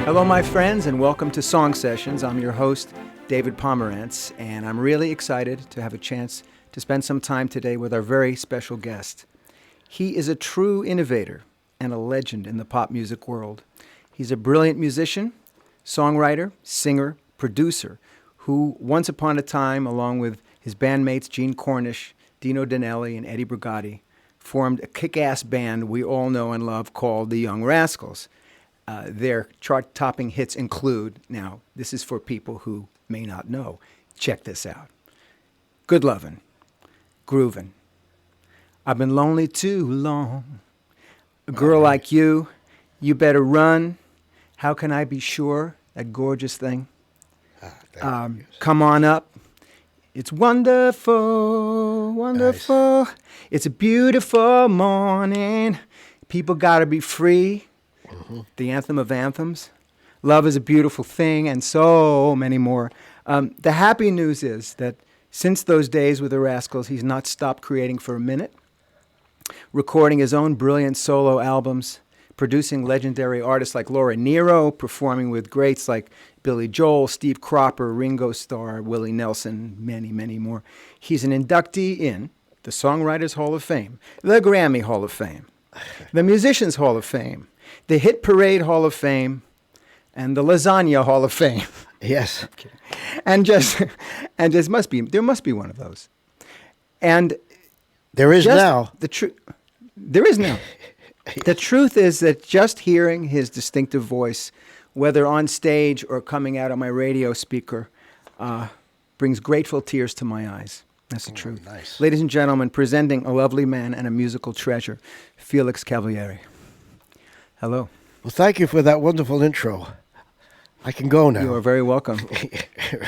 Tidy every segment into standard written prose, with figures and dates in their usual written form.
Hello, my friends, and welcome to Song Sessions. I'm your host, David Pomeranz, and I'm really excited to have a chance to spend some time today with our very special guest. He is a true innovator and a legend in the pop music world. He's a brilliant musician, songwriter, singer, producer, who once upon a time, along with his bandmates Gene Cornish, Dino Danelli, and Eddie Brigatti, formed a kick-ass band we all know and love called the Young Rascals. Their chart-topping hits include, now, this is for people who may not know. Check this out. Good Lovin', Groovin', I've been lonely too long. A girl like you, you better run. How can I be sure? That gorgeous thing. Come on up. It's wonderful, wonderful. Nice. It's a beautiful morning. People gotta be free. Mm-hmm. The anthem of anthems. Love is a beautiful thing, and so many more. The happy news is that since those days with the Rascals, he's not stopped creating for a minute, recording his own brilliant solo albums, producing legendary artists like Laura Nyro, performing with greats like Billy Joel, Steve Cropper, Ringo Starr, Willie Nelson, many, many more. He's an inductee in the Songwriters Hall of Fame, the Grammy Hall of Fame, the Musicians Hall of Fame, the Hit Parade Hall of Fame, and the Lasagna Hall of Fame. Yes. And there must be one of those. And there is now. There is now. The truth is that just hearing his distinctive voice, whether on stage or coming out of my radio speaker, brings grateful tears to my eyes. That's the truth. Nice. Ladies and gentlemen, presenting a lovely man and a musical treasure, FELIX CAVALIERE. Hello. Well, thank you for that wonderful intro. I can go now. You are very welcome.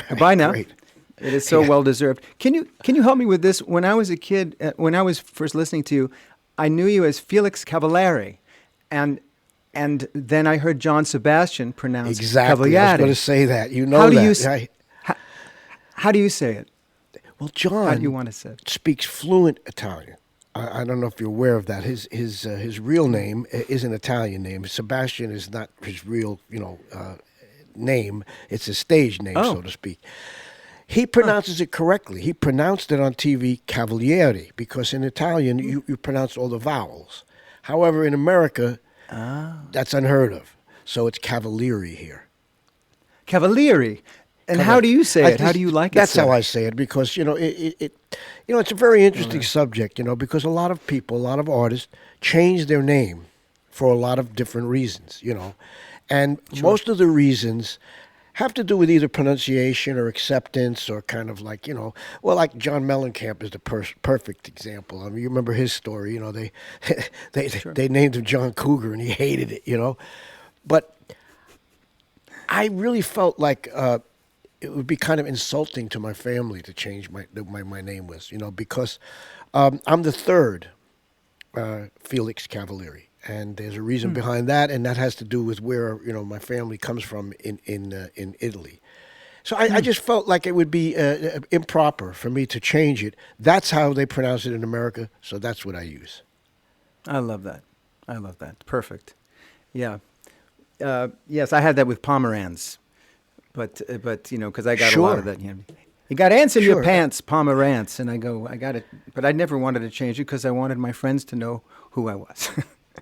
Goodbye now. Great. It is so well deserved. Can you help me with this? When I was a kid, when I was first listening to you, I knew you as FELIX CAVALIERE, and then I heard John Sebastian pronounce exactly. Cavaliere. I was going to say that. You know how do that. How do you say it? Well, John how do you want to say it? Speaks fluent Italian. I don't know if you're aware of that. His real name is an Italian name. Sebastian is not his real name. It's a stage name, so to speak. He pronounces it correctly. He pronounced it on TV Cavaliere because in Italian you pronounce all the vowels. However, in America, that's unheard of. So it's Cavaliere here. Cavaliere. And how do you say it? How do you like it? That's how I say it because it's a very interesting subject. Because a lot of people, a lot of artists change their name for a lot of different reasons. And most of the reasons have to do with either pronunciation or acceptance or kind of like, like John Mellencamp is the perfect example. I mean, you remember his story, they named him John Cougar and he hated it, But I really felt like it would be kind of insulting to my family to change my name was, because I'm the third FELIX CAVALIERE. And there's a reason behind that, and that has to do with where my family comes from in Italy. So I just felt like it would be improper for me to change it. That's how they pronounce it in America, so that's what I use. I love that. Perfect. Yeah. Yes, I had that with Pomeranz, but because I got a lot of that. You got ants in your pants, Pomeranz, and I got it, but I never wanted to change it because I wanted my friends to know who I was.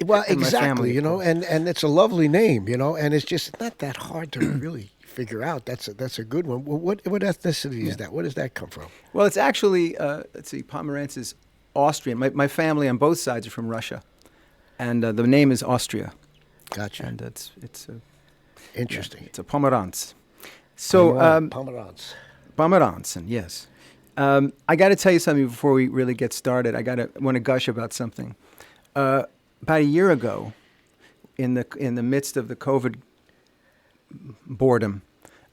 Well, exactly, and it's a lovely name, and it's just not that hard to really figure out. That's a good one. Well, what ethnicity is that? Where does that come from? Well, it's actually, let's see, Pomeranz is Austrian. My family on both sides are from Russia, and the name is Austria. Gotcha. And it's interesting. It's a Pomeranz. So Pomeranz. And yes. I got to tell you something before we really get started. I want to gush about something. About a year ago, in the midst of the COVID boredom,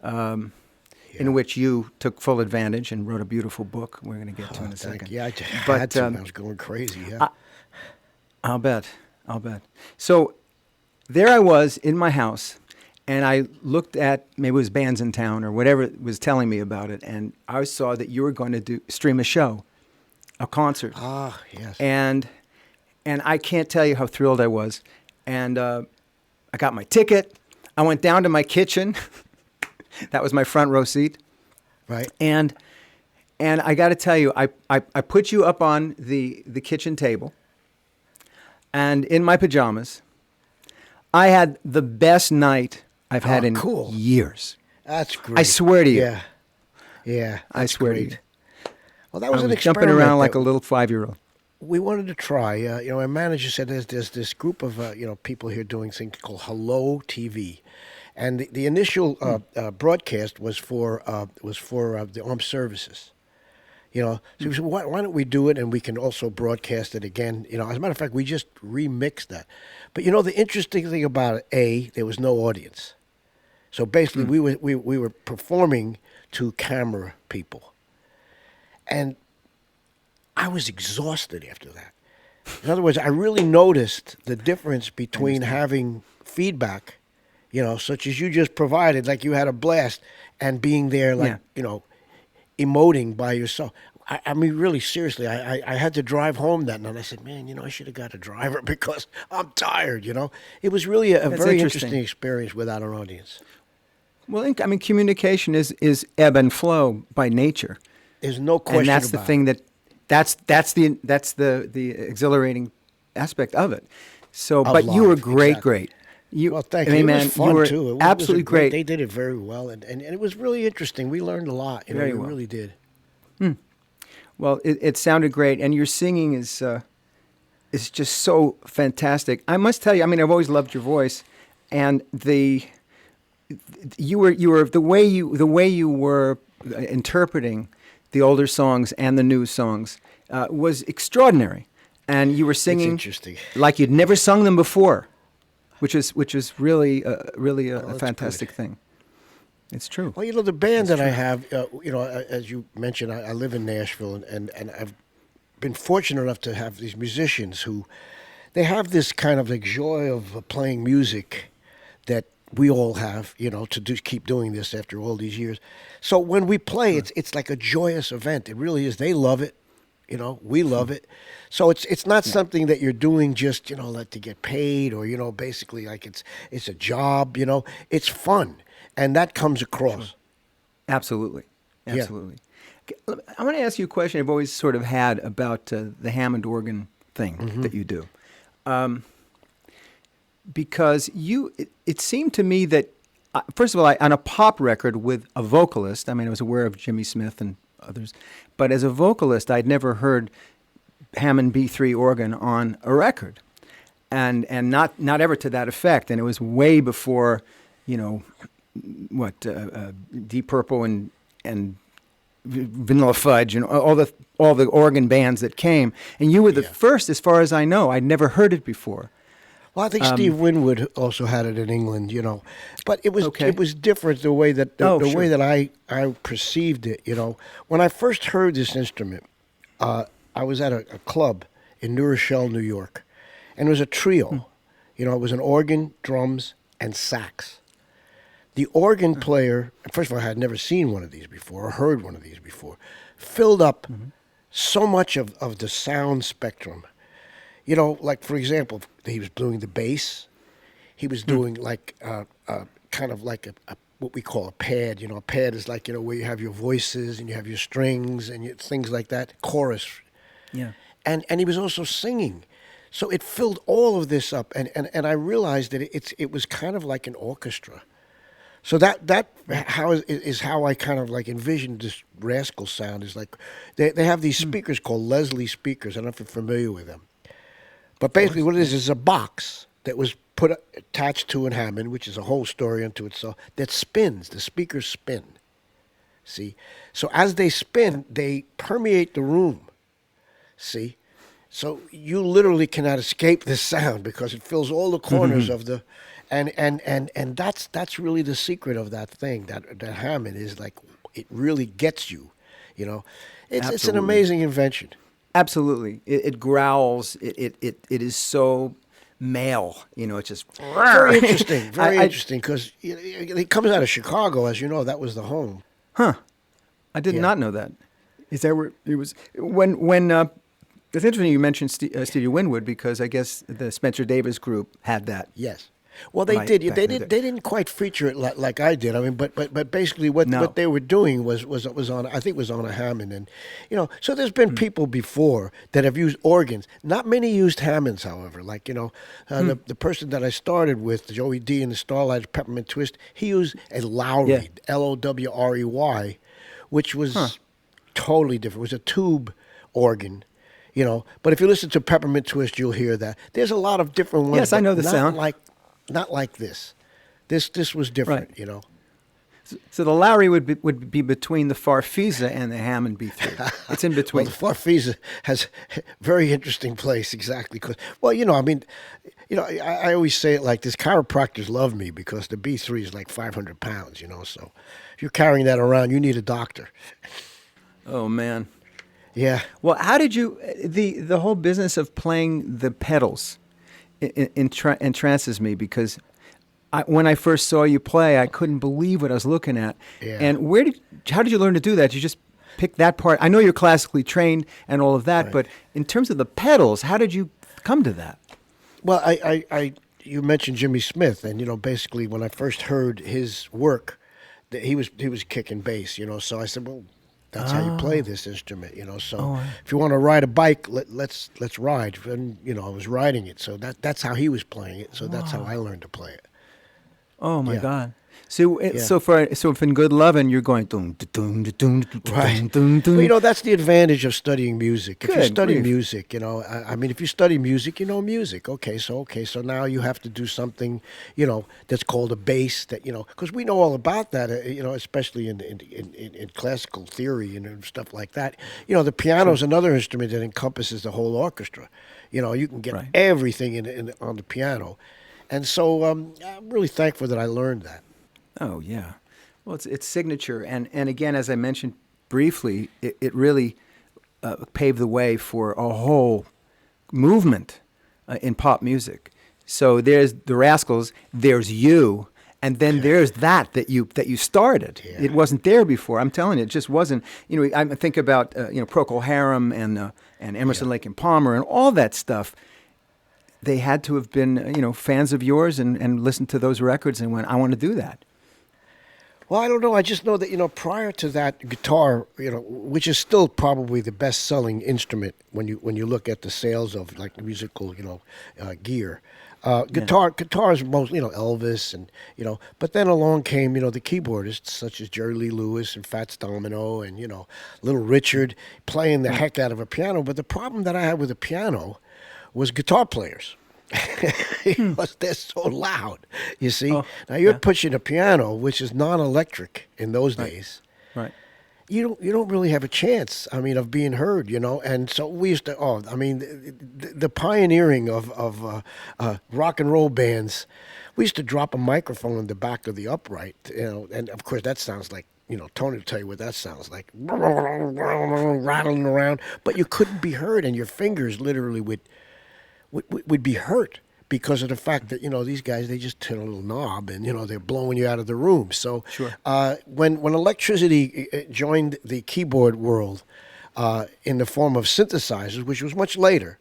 in which you took full advantage and wrote a beautiful book we're going to get to in a second. Yeah, I had to. I was going crazy. Yeah. I'll bet. So there I was in my house, and I looked at, maybe it was Bands in Town or whatever was telling me about it, and I saw that you were going to stream a show, a concert. Ah, yes. And I can't tell you how thrilled I was. And I got my ticket. I went down to my kitchen. That was my front row seat. Right. And I got to tell you, I put you up on the kitchen table, and in my pajamas, I had the best night I've had in years. That's great. I swear to you. Yeah. Yeah. I swear to you. Well, that was I an was experiment. jumping around like a little 5-year-old. We wanted to try. My manager said there's this group of people here doing things called Hello TV, and the initial broadcast was for the armed services. So we said, why don't we do it, and we can also broadcast it again. As a matter of fact, we just remixed that. But the interesting thing about it, there was no audience. So basically, we were performing to camera people, and I was exhausted after that. In other words, I really noticed the difference between having feedback, such as you just provided, like you had a blast, and being there, like, emoting by yourself. I mean, really, seriously, I had to drive home that night. I said, man, I should have got a driver because I'm tired, It was really a very interesting experience without an audience. Well, I mean, communication is ebb and flow by nature. There's no question and that's about the thing that's the exhilarating aspect of it. So, but you were great. Well, thank you. I mean, it man, was fun, you were too. Absolutely great. They did it very well, and it was really interesting. We learned a lot. Very we well. really did. Well, it sounded great, and your singing is just so fantastic. I must tell you, I mean, I've always loved your voice, and you were the way you were interpreting the older songs and the new songs was extraordinary, and you were singing like you'd never sung them before, which is really a fantastic thing. It's true. Well, the band that I have, as you mentioned, I live in Nashville, and I've been fortunate enough to have these musicians who, they have this kind of like joy of playing music that we all have, to keep doing this after all these years. So when we play, it's like a joyous event. It really is. They love it. We love it. So it's not something that you're doing just, to get paid or, basically like it's a job, It's fun. And that comes across. Sure. Absolutely. Yeah. I want to ask you a question I've always sort of had about the Hammond organ thing that you do. Because it seemed to me that, first of all, on a pop record with a vocalist, I mean, I was aware of Jimmy Smith and others, but as a vocalist, I'd never heard Hammond B3 organ on a record, and not ever to that effect. And it was way before, Deep Purple and Vanilla Fudge and all the organ bands that came. And you were the first, as far as I know. I'd never heard it before. Well, I think Steve Winwood also had it in England, but it was different the way that way that I perceived it. When I first heard this instrument, I was at a club in New Rochelle, New York, and it was a trio. It was an organ, drums, and sax. The organ player, first of all, I had never seen one of these before or heard one of these before, filled up so much of the sound spectrum. Like, for example, he was doing the bass. He was doing like kind of like a what we call a pad. A pad is like, where you have your voices and you have your strings and things like that, chorus. Yeah. And he was also singing. So it filled all of this up. And I realized that it was kind of like an orchestra. So that is how I kind of like envisioned this Rascal sound. Is like they have these speakers called Leslie speakers. I don't know if you're familiar with them. But basically what it is a box that was attached to a Hammond, which is a whole story unto itself, that spins. The speakers spin. See? So as they spin, they permeate the room. See? So you literally cannot escape this sound because it fills all the corners of the... And that's really the secret of that thing, that Hammond is like, it really gets you, It's an amazing invention. Absolutely. It growls. It is so male, it's just... Very interesting, interesting, because it comes out of Chicago, as you know, that was the home. Huh. I did not know that. Is that where it was... When it's interesting you mentioned Stevie Winwood, because I guess the Spencer Davis group had that. Yes. Well, they Right, did. back They in the did. day. They didn't quite feature it like I did. I mean, but basically, what No. what they were doing was on. I think it was on a Hammond, and So there's been people before that have used organs. Not many used Hammonds, however. Like the person that I started with, Joey D. in the Starlight Peppermint Twist, he used a Lowry, Yeah. Lowrey, which was totally different. It was a tube organ. But if you listen to Peppermint Twist, you'll hear that. There's a lot of different ones. Yes, I but know the not sound. Not like this. This was different, Right. So the Lowry would be between the Farfisa and the Hammond B3. It's in Well, between. the Farfisa has a very interesting place, exactly. Because, I always say it like this: chiropractors love me because the B3 is like 500 pounds. So if you're carrying that around, you need a doctor. Oh man. Yeah. Well, how did you the whole business of playing the pedals entrances me because when I first saw you play, I couldn't believe what I was looking at. Yeah. And how did you learn to do that? You just pick that part. I know you're classically trained and all of that, Right. but in terms of the pedals, how did you come to that? Well, you mentioned Jimmy Smith, and basically when I first heard his work, that he was kicking bass, So I said, well, that's how you play this instrument, So if you want to ride a bike, let's ride. And I was riding it, so that's how he was playing it. So that's how I learned to play it. Oh my Yeah. God! So Yeah. so if in Good Lovin' you're going doom doom doom Right. doom doom. Well, that's the advantage of studying music. If you Good study grief. music, I mean, if you study music, you know music. Okay, so now you have to do something, that's called a bass. That because we know all about that. Especially in classical theory and stuff like that. The piano is another instrument that encompasses the whole orchestra. You can get Right. everything on the piano, and so I'm really thankful that I learned that. Oh yeah, well it's signature, and again, as I mentioned briefly, it really paved the way for a whole movement in pop music. So there's the Rascals, there's you, and then there's that you started. Yeah. It wasn't there before. I'm telling you, it just wasn't. I think about Procol Harum and Emerson, Lake and Palmer and all that stuff. They had to have been fans of yours and listened to those records and went, I want to do that. Well, I don't know. I just know that prior to that, guitar, which is still probably the best-selling instrument when you look at the sales of like musical, gear. Guitars mostly, Elvis and But then along came the keyboardists such as Jerry Lee Lewis and Fats Domino and Little Richard playing the heck out of a piano. But the problem that I had with the piano was guitar players. Because they're so loud, you see. Now you're pushing a piano, which is non-electric in those days. Right. You don't really have a chance. I mean, of being heard, And so we used to. The pioneering of rock and roll bands. We used to drop a microphone in the back of the upright, and of course that sounds like. Tony will tell you what that sounds like, rattling around. But you couldn't be heard, and your fingers literally would be hurt because of the fact that these guys, they just turn a little knob and they're blowing you out of the room. So Sure. When electricity joined the keyboard world in the form of synthesizers, which was much later,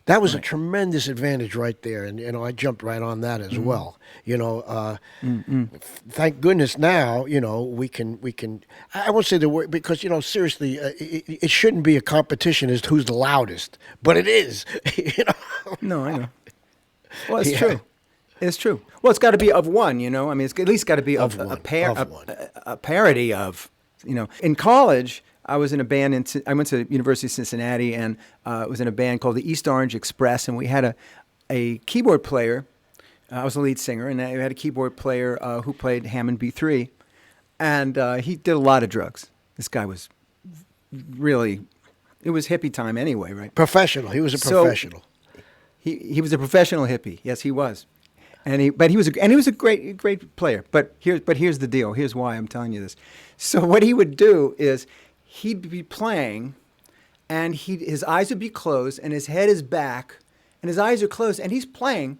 that was a tremendous advantage right there, and I jumped right on that as well. Thank goodness now we can. I won't say the word because seriously, it shouldn't be a competition as to who's the loudest, but it is. No, I know. Well, it's Yeah. true. It's true. Well, it's got to be of one, I mean, it's at least got to be Of a one, pair, of one. a parody of, In college, I was in a band. I went to University of Cincinnati and was in a band called the East Orange Express, and we had a keyboard player. I was the lead singer, and I had a keyboard player who played Hammond B3, and he did a lot of drugs. This guy was really, it was hippie time anyway, right? Professional. He was a So- professional. He was a professional hippie. Yes, he was, and he was a great player. But here's the deal. Here's why I'm telling you this. So what he would do is he'd be playing, and his eyes would be closed, and his head is back, and his eyes are closed, and he's playing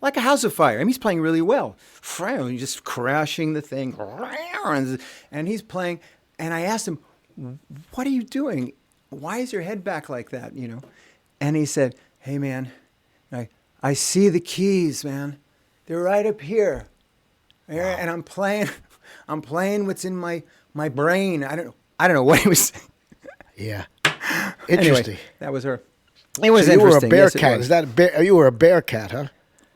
like a house of fire. I mean, he's playing really well. He's just crashing the thing, and he's playing. And I asked him, "What are you doing? Why is your head back like that?" And he said, "Hey, man, I see the keys, man. They're right up here. And I'm playing what's in my brain. I don't know what he was saying. Yeah. Interesting. Anyway, that was her. It was so you interesting. were a bear Yes, cat. Is that a bear? You were a bear cat, huh?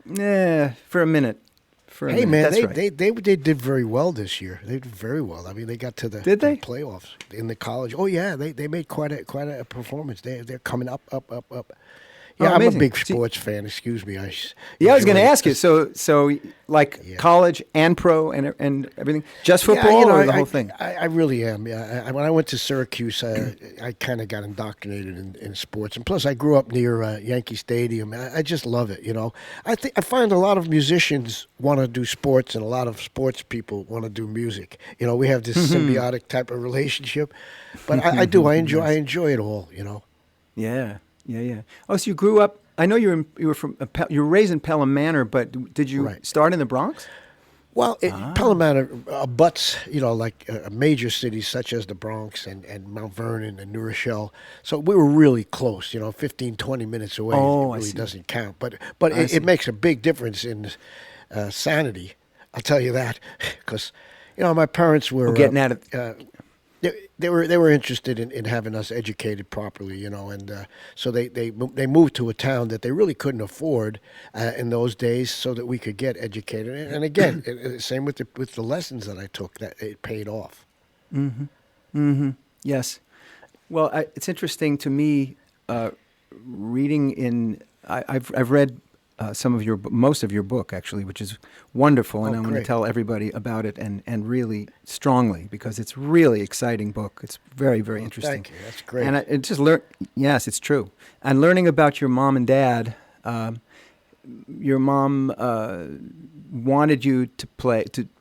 Yeah, for a minute. Hey man, That's they, right. they did very well this year. They did very well. I mean, they got to the, Did they? the playoffs in the college. Oh yeah, they made quite a performance. They're coming up. Yeah, Oh, I'm a amazing. big See- sports fan. Excuse me. Yeah, I was going to enjoy ask you. So like Yeah. college and pro and everything, just Yeah, football or the whole thing? I really am. Yeah, when I went to Syracuse, I kind of got indoctrinated in sports, and plus I grew up near Yankee Stadium. I just love it. I find a lot of musicians want to do sports, and a lot of sports people want to do music. We have this symbiotic type of relationship. But I do. I enjoy it all. Yeah. Oh, so you grew up. I know you were raised in Pelham Manor, but did you Right. start in the Bronx? Well, Pelham Manor abuts, like major cities such as the Bronx and Mount Vernon and New Rochelle. So we were really close, 15, 20 minutes away. Oh, It I really see. doesn't count. But I see. it makes a big difference in sanity. I'll tell you that. Because, my parents were... Getting at it. They were interested in having us educated properly, and so they moved to a town that they really couldn't afford in those days, so that we could get educated. And again, same with the lessons that I took, that it paid off. Yes. Well, it's interesting to me reading in. I've read most of your book actually, which is wonderful, and I'm going to Great. tell everybody about it and really strongly, because it's really exciting book. It's very, very interesting. Thank you. That's great. And it just yes, it's true. And learning about your mom and dad. Your mom wanted you to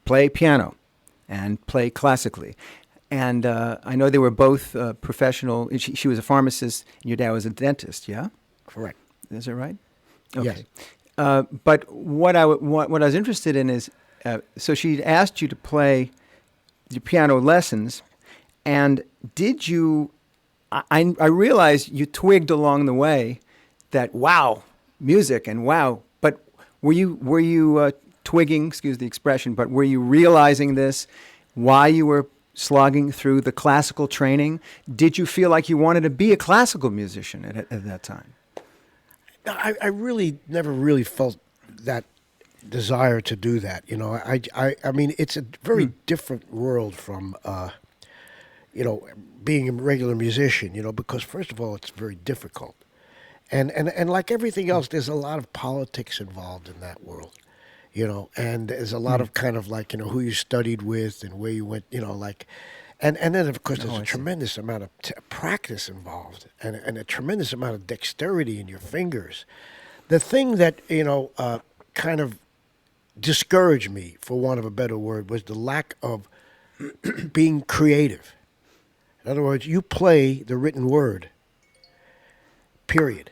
play piano and play classically. And I know they were both professional. She was a pharmacist, and your dad was a dentist. Yeah, Correct. is that right? Yes. Okay. But what I was interested in is, so she asked you to play the piano lessons, and did you? I realized you twigged along the way that wow, music and wow. But were you twigging? Excuse the expression. But were you realizing this while you were slogging through the classical training? Did you feel like you wanted to be a classical musician at that time? I really never really felt that desire to do that. I mean, it's a very different world from, being a regular musician, because first of all, it's very difficult. And like everything else, there's a lot of politics involved in that world, and there's a lot of kind of like, who you studied with and where you went, and then of course there's a tremendous amount of practice involved and a tremendous amount of dexterity in your fingers. The thing that, kind of discouraged me, for want of a better word, was the lack of being creative. In other words, you play the written word, period.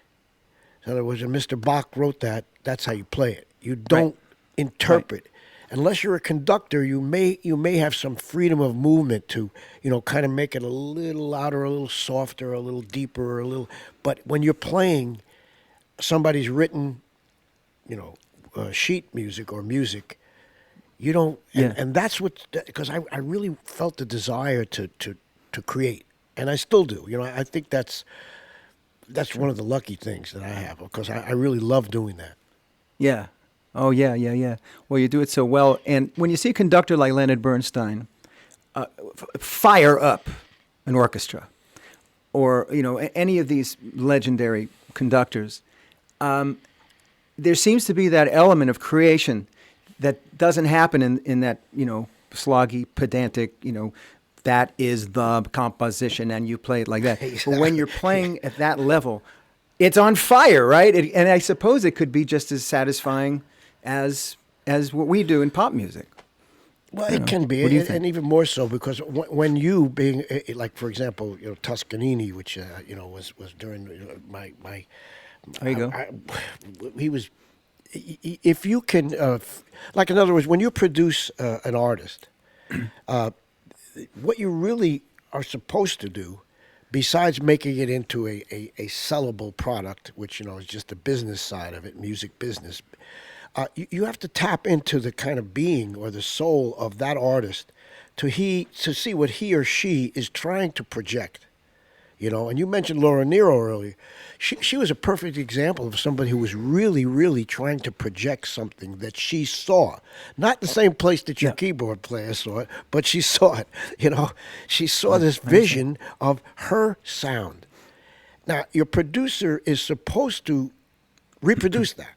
In other words, when Mr. Bach wrote that, that's how you play it. You don't interpret. Right. Unless you're a conductor, you may have some freedom of movement to, kind of make it a little louder, a little softer, a little deeper, But when you're playing somebody's written, sheet music or music, you don't. And that's what, because I really felt the desire to create, and I still do. I think that's one of the lucky things that I have, because I really love doing that. Yeah. Oh, yeah. Well, you do it so well. And when you see a conductor like Leonard Bernstein fire up an orchestra, or, any of these legendary conductors, there seems to be that element of creation that doesn't happen in that, sloggy, pedantic, that is the composition and you play it like that. Exactly. But when you're playing at that level, it's on fire, right? And I suppose it could be just as satisfying as what we do in pop music. Well, it can be, and even more so, because when you being like, for example, Toscanini, which was during my. There you go. He was. If you can, like, in other words, when you produce an artist, what you really are supposed to do, besides making it into a sellable product, which is just the business side of it, music business. you have to tap into the kind of being or the soul of that artist to see what he or she is trying to project. You know, and you mentioned Laura Nyro earlier. She was a perfect example of somebody who was really, really trying to project something that she saw. Not the same place that your keyboard player saw it, but she saw it. You know, she saw this vision of her sound. Now, your producer is supposed to reproduce that.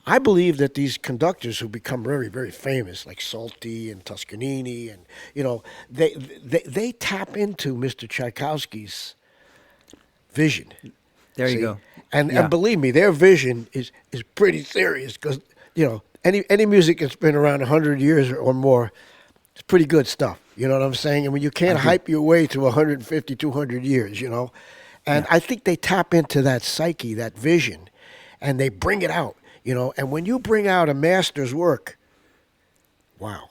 I believe that these conductors who become very, very famous, like Salty and Toscanini, and you know, they tap into Mr. Tchaikovsky's vision. There you go. And believe me, their vision is pretty serious because you know any music that's been around 100 years or more, it's pretty good stuff. You know what I'm saying? I mean, you can't hype your way to 150, 200 years. You know, and I think they tap into that psyche, that vision, and they bring it out. You know, and when you bring out a master's work, wow.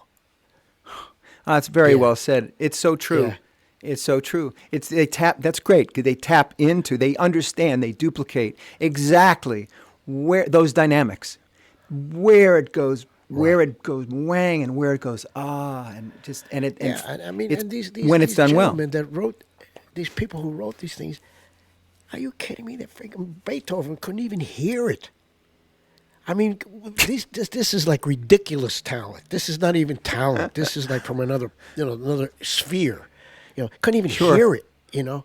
That's very well said. It's so true. Yeah. It's so true. That's great. They tap into, they understand, they duplicate exactly where those dynamics, where it goes wang and where it goes and I mean, and these when it's done well. That wrote these people who wrote these things. Are you kidding me? That freaking Beethoven couldn't even hear it. I mean, this is like ridiculous talent. This is not even talent. This is like from another sphere. You know, couldn't even hear it. You know,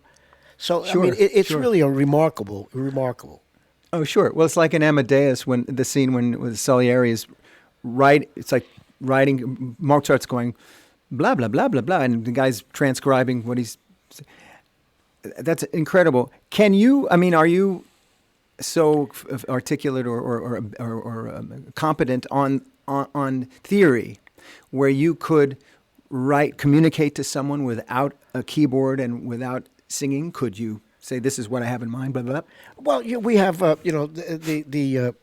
so I mean, it's really a remarkable. Oh, sure. Well, it's like in Amadeus when the scene when Salieri is it's like writing. Mozart's going, blah blah blah blah blah, and the guy's transcribing what he's. That's incredible. Can you? I mean, are you so articulate or competent on theory where you could communicate to someone without a keyboard and without singing? Could you say, this is what I have in mind, blah, blah, blah? Well, we have, the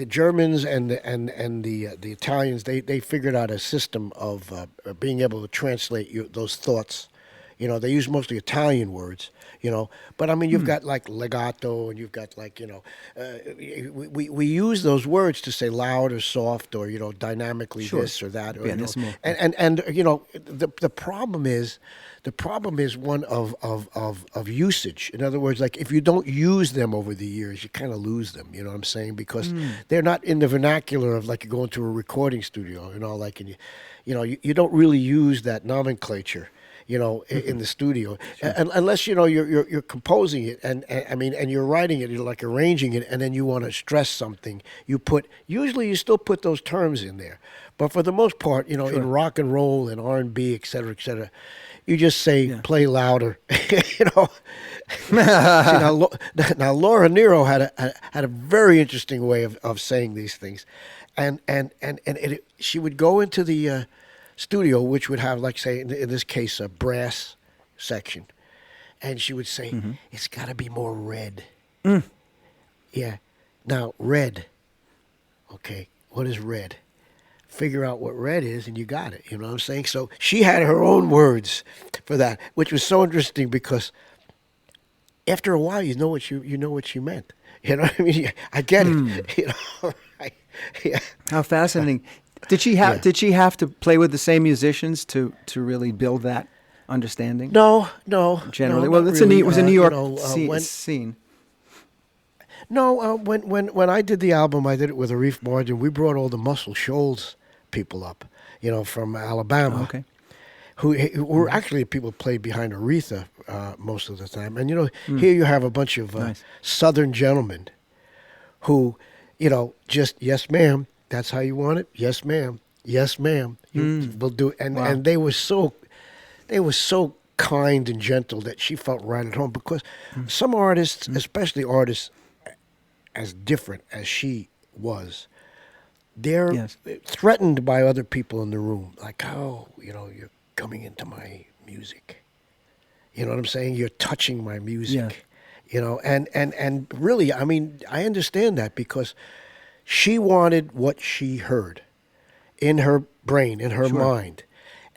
Germans and the Italians, they figured out a system of being able to translate those thoughts. You know, they use mostly Italian words, you know. But, I mean, you've got, like, legato, and you've got, like, you know, we use those words to say loud or soft or, you know, dynamically this or that. Or, you know, and you know, the problem is one of usage. In other words, like, if you don't use them over the years, you kind of lose them, you know what I'm saying? Because they're not in the vernacular of, like, you go into a recording studio, you know, like, and you don't really use that nomenclature, you know, in the studio, unless you know you're composing it, and I mean, and you're writing it, you're like arranging it, and then you want to stress something. Usually you still put those terms in there, but for the most part, you know, in rock and roll and R&B, et cetera, you just say play louder, you know. See, now Laura Nyro had a very interesting way of saying these things, and she would go into the studio, which would have, like, say, in this case, a brass section, and she would say, it's got to be more red. Yeah. Now, red. Okay, what is red? Figure out what red is, and you got it. You know what I'm saying? So she had her own words for that, which was so interesting because after a while, you know what she meant. You know what I mean? I get it. You know, yeah. How fascinating. Did she have to play with the same musicians to really build that understanding? No. Generally, no, well, it was a New York scene. No, when I did the album, I did it with Aretha Franklin. We brought all the Muscle Shoals people up, you know, from Alabama. Okay. Who were actually people played behind Aretha most of the time, and you know, here you have a bunch of Southern gentlemen who, you know, just yes, ma'am. That's how you want it? Yes, ma'am. Yes, ma'am. You will do it. And they were so kind and gentle that she felt right at home because some artists, especially artists as different as she was, they're threatened by other people in the room. Like, oh, you know, you're coming into my music. You know what I'm saying? You're touching my music. You know, and really, I mean, I understand that because she wanted what she heard in her brain, in her mind.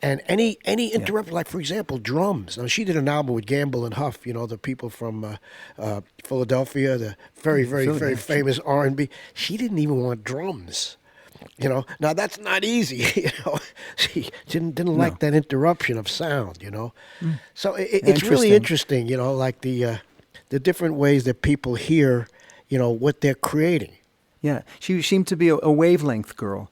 And any interrupt, like for example, drums. Now she did an album with Gamble and Huff, the people from Philadelphia, the very famous R&B. She didn't even want drums. Now that's not easy. She didn't like that interruption of sound. So it's really interesting. Like the different ways that people hear, what they're creating. Yeah, she seemed to be a wavelength girl.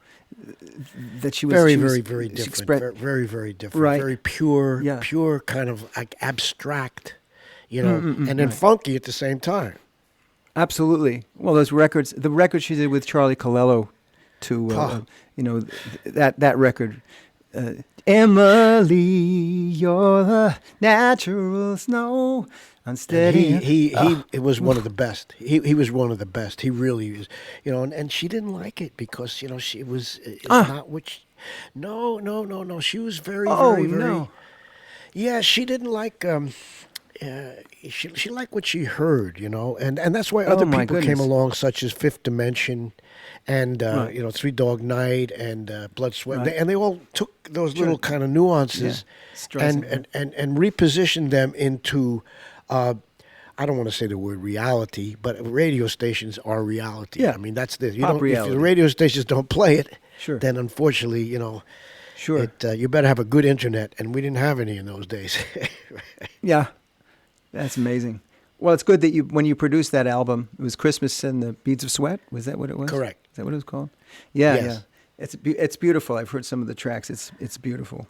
That she was very different. Very different. Right. Very pure kind of like abstract, and then funky at the same time. Absolutely. Well, the record she did with Charlie Colello, that record, Emily, you're the natural snow. Unsteady. It was one of the best. He was one of the best. He really is. And she didn't like it because she was not what. No. She was very. No. Yeah, she didn't like. She liked what she heard, and that's why other people came along, such as Fifth Dimension, and Three Dog Night and Blood Sweat, and they all took those little kind of nuances and repositioned them into. I don't want to say the word reality, but radio stations are reality. Yeah. I mean, that's the if reality. the radio stations don't play it, sure. then unfortunately, sure. You better have a good internet, and we didn't have any in those days. Yeah, that's amazing. Well, it's good that when you produced that album, it was Christmas and the Beads of Sweat. Was that what it was? Correct. Is that what it was called? Yeah, yes. Yeah. It's beautiful. I've heard some of the tracks. It's beautiful.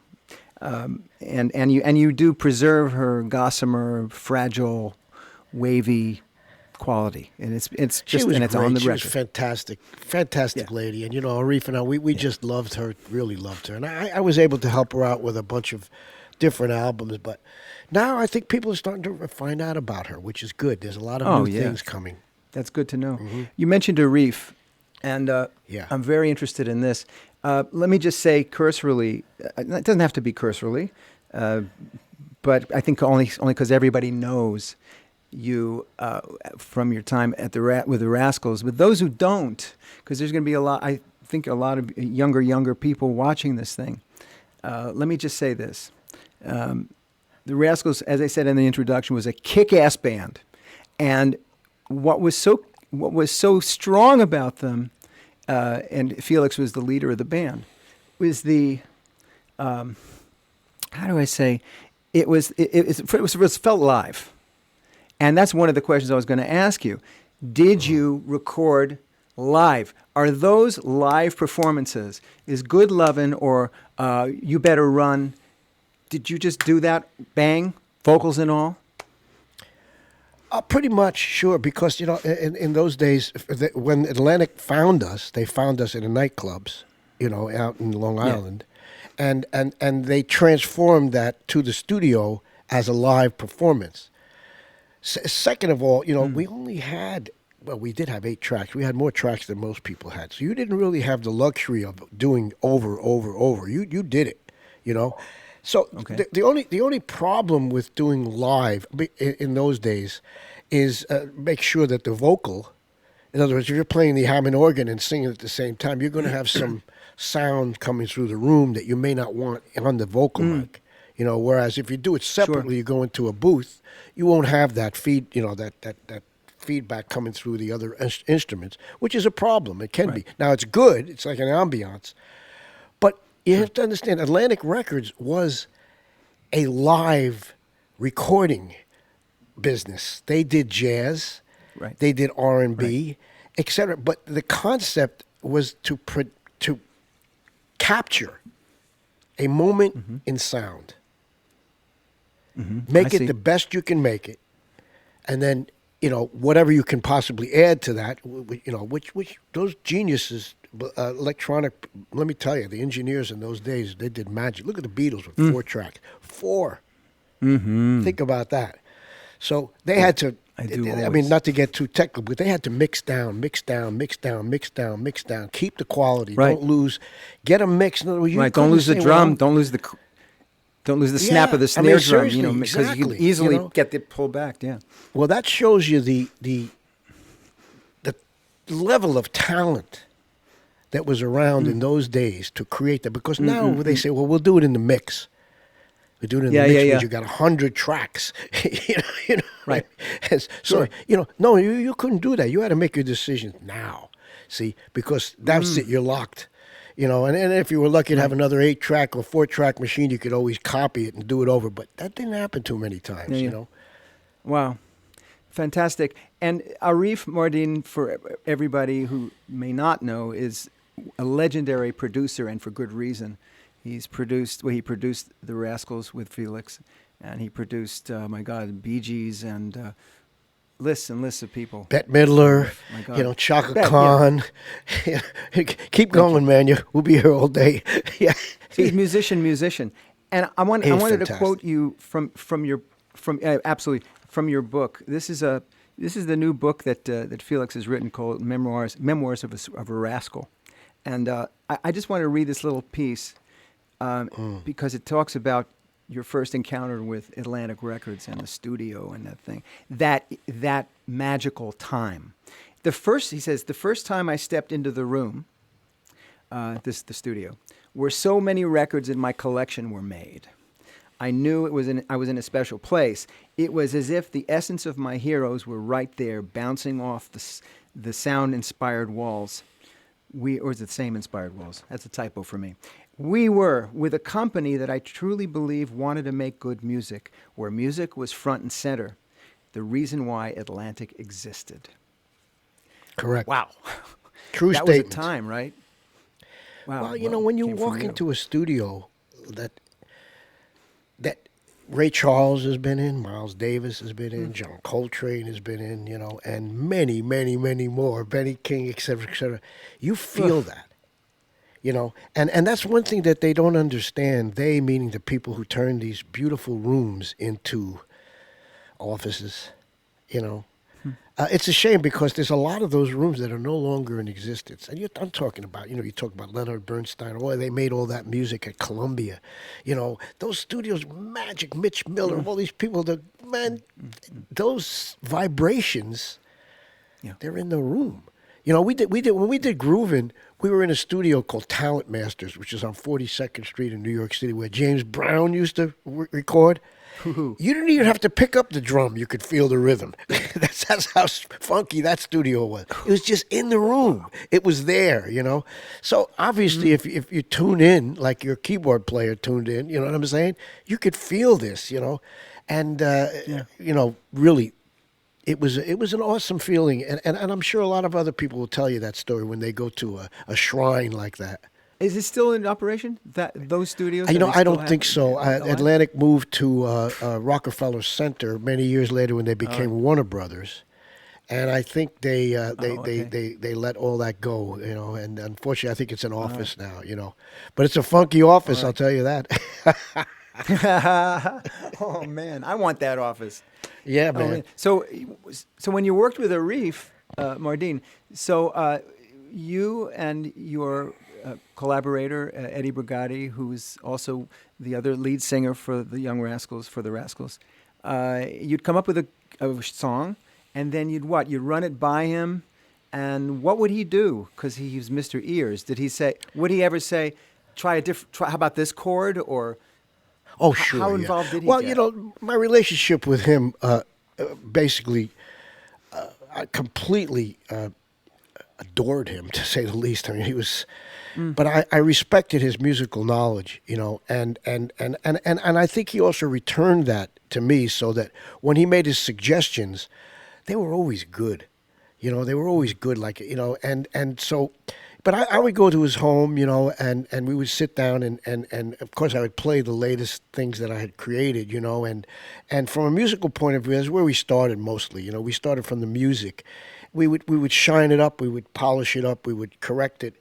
And you do preserve her gossamer, fragile, wavy quality, and it's just and it's great. on the record. She was fantastic lady, and Aretha, we just loved her, really loved her, and I was able to help her out with a bunch of different albums, but now I think people are starting to find out about her, which is good. There's a lot of new things coming. That's good to know. Mm-hmm. You mentioned Aretha, and I'm very interested in this. Let me just say cursorily, it doesn't have to be cursorily, but I think only because everybody knows you from your time at with the Rascals. But those who don't, because there's going to be a lot of younger people watching this thing. Let me just say this. The Rascals, as I said in the introduction, was a kick-ass band. And what was so strong about them, and FELIX was the leader of the band, was the, how do I say, it felt live. And that's one of the questions I was going to ask you. Did you record live? Are those live performances? Is Good Lovin' or You Better Run, did you just do that, bang, vocals and all? Pretty much, sure, because, in those days, when Atlantic found us, they found us in the nightclubs, out in Long Island, and they transformed that to the studio as a live performance. Second of all, we only had, we did have 8 tracks. We had more tracks than most people had. So you didn't really have the luxury of doing over. You did it, So the only problem with doing live in those days is make sure that the vocal, in other words, if you're playing the Hammond organ and singing at the same time, you're going to have some sound coming through the room that you may not want on the vocal mic. Whereas if you do it separately, you go into a booth, you won't have that that feedback coming through the other instruments, which is a problem. It can be. Now it's good. It's like an ambiance. But you have to understand, Atlantic Records was a live recording business. They did jazz. Right. They did R&B, etc. But the concept was to capture a moment in sound. Make it the best you can make it, and then whatever you can possibly add to that. Which those geniuses, electronic. Let me tell you, the engineers in those days, they did magic. Look at the Beatles with 4 tracks. 4. Think about that. So they had to. I mean, not to get too technical, but they had to mix down, keep the quality. Right. Don't lose. Get a mix. In other words, don't lose the drum. Don't lose the snap of the snare drum. Because you can easily get it pulled back. Yeah. Well, that shows you the level of talent that was around in those days to create that. Because now they say, well, we'll do it in the mix. We do it in the mix means you got 100 tracks. you know, Right. And so, no, you couldn't do that. You had to make your decisions now. See, because that's it. You're locked. And if you were lucky to have another 8-track or 4-track machine, you could always copy it and do it over. But that didn't happen too many times, Wow. Fantastic. And Aretha Martine, for everybody who may not know, is a legendary producer, and for good reason. He produced the Rascals with FELIX, and he produced, Bee Gees and lists and lists of people. Bette Midler, Chaka Khan. Yeah. Keep going, man. We'll be here all day. Yeah. So he's musician. And I wanted fantastic. to quote you from your book. This is the new book that FELIX has written called Memoirs of a Rascal. And I just want to read this little piece because it talks about your first encounter with Atlantic Records and the studio and that thing, that magical time. He says, the first time I stepped into the room, the studio, where so many records in my collection were made, I knew I was in a special place. It was as if the essence of my heroes were right there, bouncing off the sound-inspired walls. Or is it the same inspired walls? That's a typo for me. We were with a company that I truly believe wanted to make good music, where music was front and center, the reason why Atlantic existed. Correct. Wow. True that statement. Was a time, right? Wow. Well, when you walk into a studio that Ray Charles has been in, Miles Davis has been in, John Coltrane has been in, and many, many, many more, Benny King, et cetera, you feel that. And that's one thing that they don't understand, they meaning the people who turn these beautiful rooms into offices, It's a shame because there's a lot of those rooms that are no longer in existence. And I'm talking about, you talk about Leonard Bernstein, they made all that music at Columbia. Those studios, Magic, Mitch Miller, all these people, those vibrations, they're in the room. When we did GROOVIN, we were in a studio called Talent Masters, which is on 42nd Street in New York City, where James Brown used to record. You didn't even have to pick up the drum; you could feel the rhythm. That's how funky that studio was. It was just in the room. It was there, So obviously, if you tune in like your keyboard player tuned in, you know what I'm saying? You could feel this, and really. It was an awesome feeling, and I'm sure a lot of other people will tell you that story when they go to a shrine like that. Is it still in operation? Those studios? I don't think so. Atlantic moved to Rockefeller Center many years later when they became Warner Brothers, and I think they let all that go. And unfortunately, I think it's an office now. But it's a funky office. I'll tell you that. Oh man, I want that office. Yeah, man. So when you worked with Aretha Martine, you and your collaborator Eddie Brigatti, who's also the other lead singer for the Rascals, you'd come up with a song, and then you'd run it by him, and what would he do? Because he was Mr. Ears. Would he ever say, try how about this chord, or? Oh, sure. How involved did he get? Well, my relationship with him basically, I completely adored him, to say the least. I mean, he was, but I respected his musical knowledge, and I think he also returned that to me, so that when he made his suggestions, they were always good. They were always good, and so. But I would go to his home, and we would sit down and of course I would play the latest things that I had created, and from a musical point of view, that's where we started mostly. We started from the music. We would shine it up, we would polish it up, we would correct it,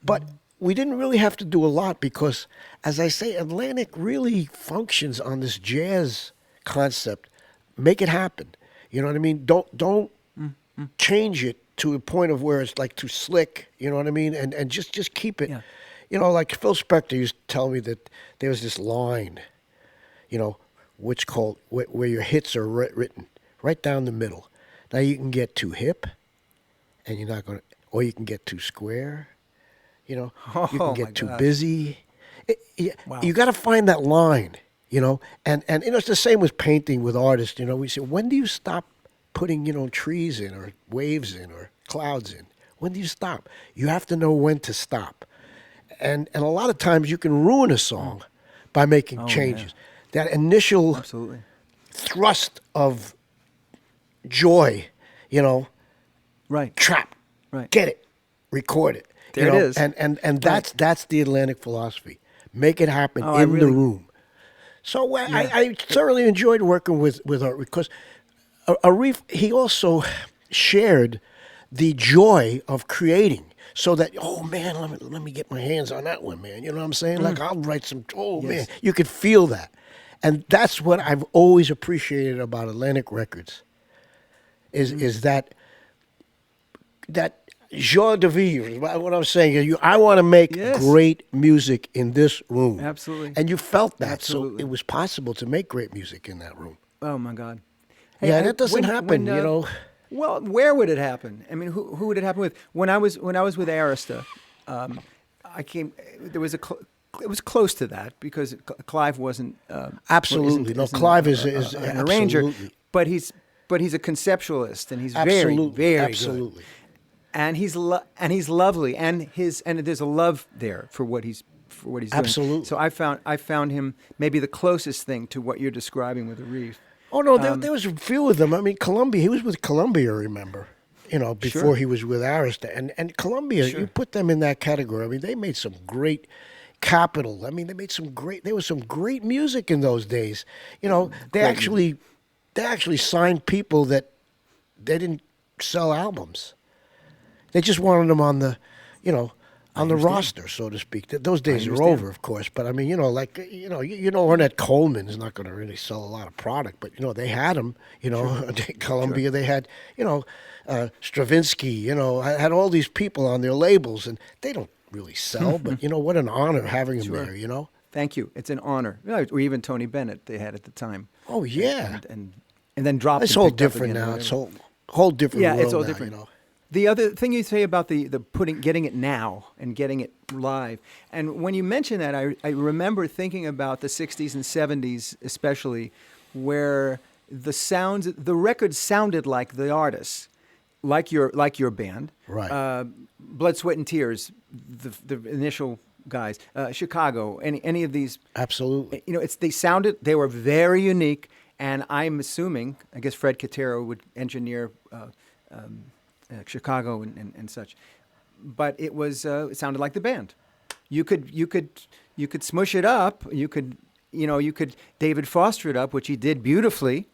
but we didn't really have to do a lot because, as I say, Atlantic really functions on this jazz concept. Make it happen. You know what I mean? Don't change it to a point of where it's like too slick, you know what I mean? And just keep it, like Phil Spector used to tell me that there was this line, which called where your hits are written, right down the middle. Now you can get too hip, and you're not going to, or you can get too square, You know, Oh, you can my get too gosh. busy. Wow. You got to find that line, you know. And you know, it's the same with painting with artists. You know, we say, when do you stop putting, you know, trees in or waves in or clouds in? When do you stop? You have to know when to stop. And a lot of times you can ruin a song by making Oh, changes. yeah. That initial Absolutely. thrust of joy, you know, Right. trap, Right. get it, record it. There you it know? is. And that's the Atlantic philosophy. Make it happen Oh, I in the really- room. So Yeah. I thoroughly enjoyed working with Art because Arif, he also shared the joy of creating. So that, oh man, let me get my hands on that one, man. You know what I'm saying? Like I'll write some. Oh Yes. man, you could feel that, and that's what I've always appreciated about Atlantic Records. Is that joie de vivre? What I'm saying is, I want to make Yes. great music in this room. Absolutely. And you felt that, Absolutely. so it was possible to make great music in that room. Oh my God. Yeah, I- that doesn't happen, you know. Well, where would it happen? I mean, who would it happen with? When I was with Arista, I came. There was it was close to that because Clive wasn't. Absolutely. No, isn't Clive is an arranger, absolutely. but he's a conceptualist and he's Absolutely, very very absolutely. good. And he's lovely and there's a love there for what he's doing. Absolutely. So I found him maybe the closest thing to what you're describing with Arif. Oh no, there was a few of them. I mean, Columbia. He was with Columbia, remember? You know, before Sure. he was with Arista, and Columbia. Sure. You put them in that category. I mean, they made some great. Capitol. I mean, they made some great. There was some great music in those days. You know, they actually signed people that they didn't sell albums. They just wanted them on the, you know, on the roster, so to speak. Those days are understand. over, of course. But I mean, you know, like you know, Ornette Coleman is not going to really sell a lot of product, but you know, they had them. You know, Columbia, they had, you know, Stravinsky. You know, had all these people on their labels, and they don't really sell. But you know, what an honor having them there. You know. Thank you. It's an honor. Or even Tony Bennett they had at the time. Oh yeah. And then dropped. It's and all picked up different again or now. whatever. It's whole different Yeah, world it's all now, different. you know. The other thing you say about the getting it now and getting it live, and when you mention that, I remember thinking about the 60s and 70s especially, where the record sounded like the artists, like your band, Right. Blood, Sweat and Tears, the initial guys, Chicago, any of these. Absolutely. You know, they were very unique, and I'm assuming, I guess Fred Catero would engineer Chicago and such, but it sounded like the band. You could smush it up. You could David Foster it up, which he did beautifully.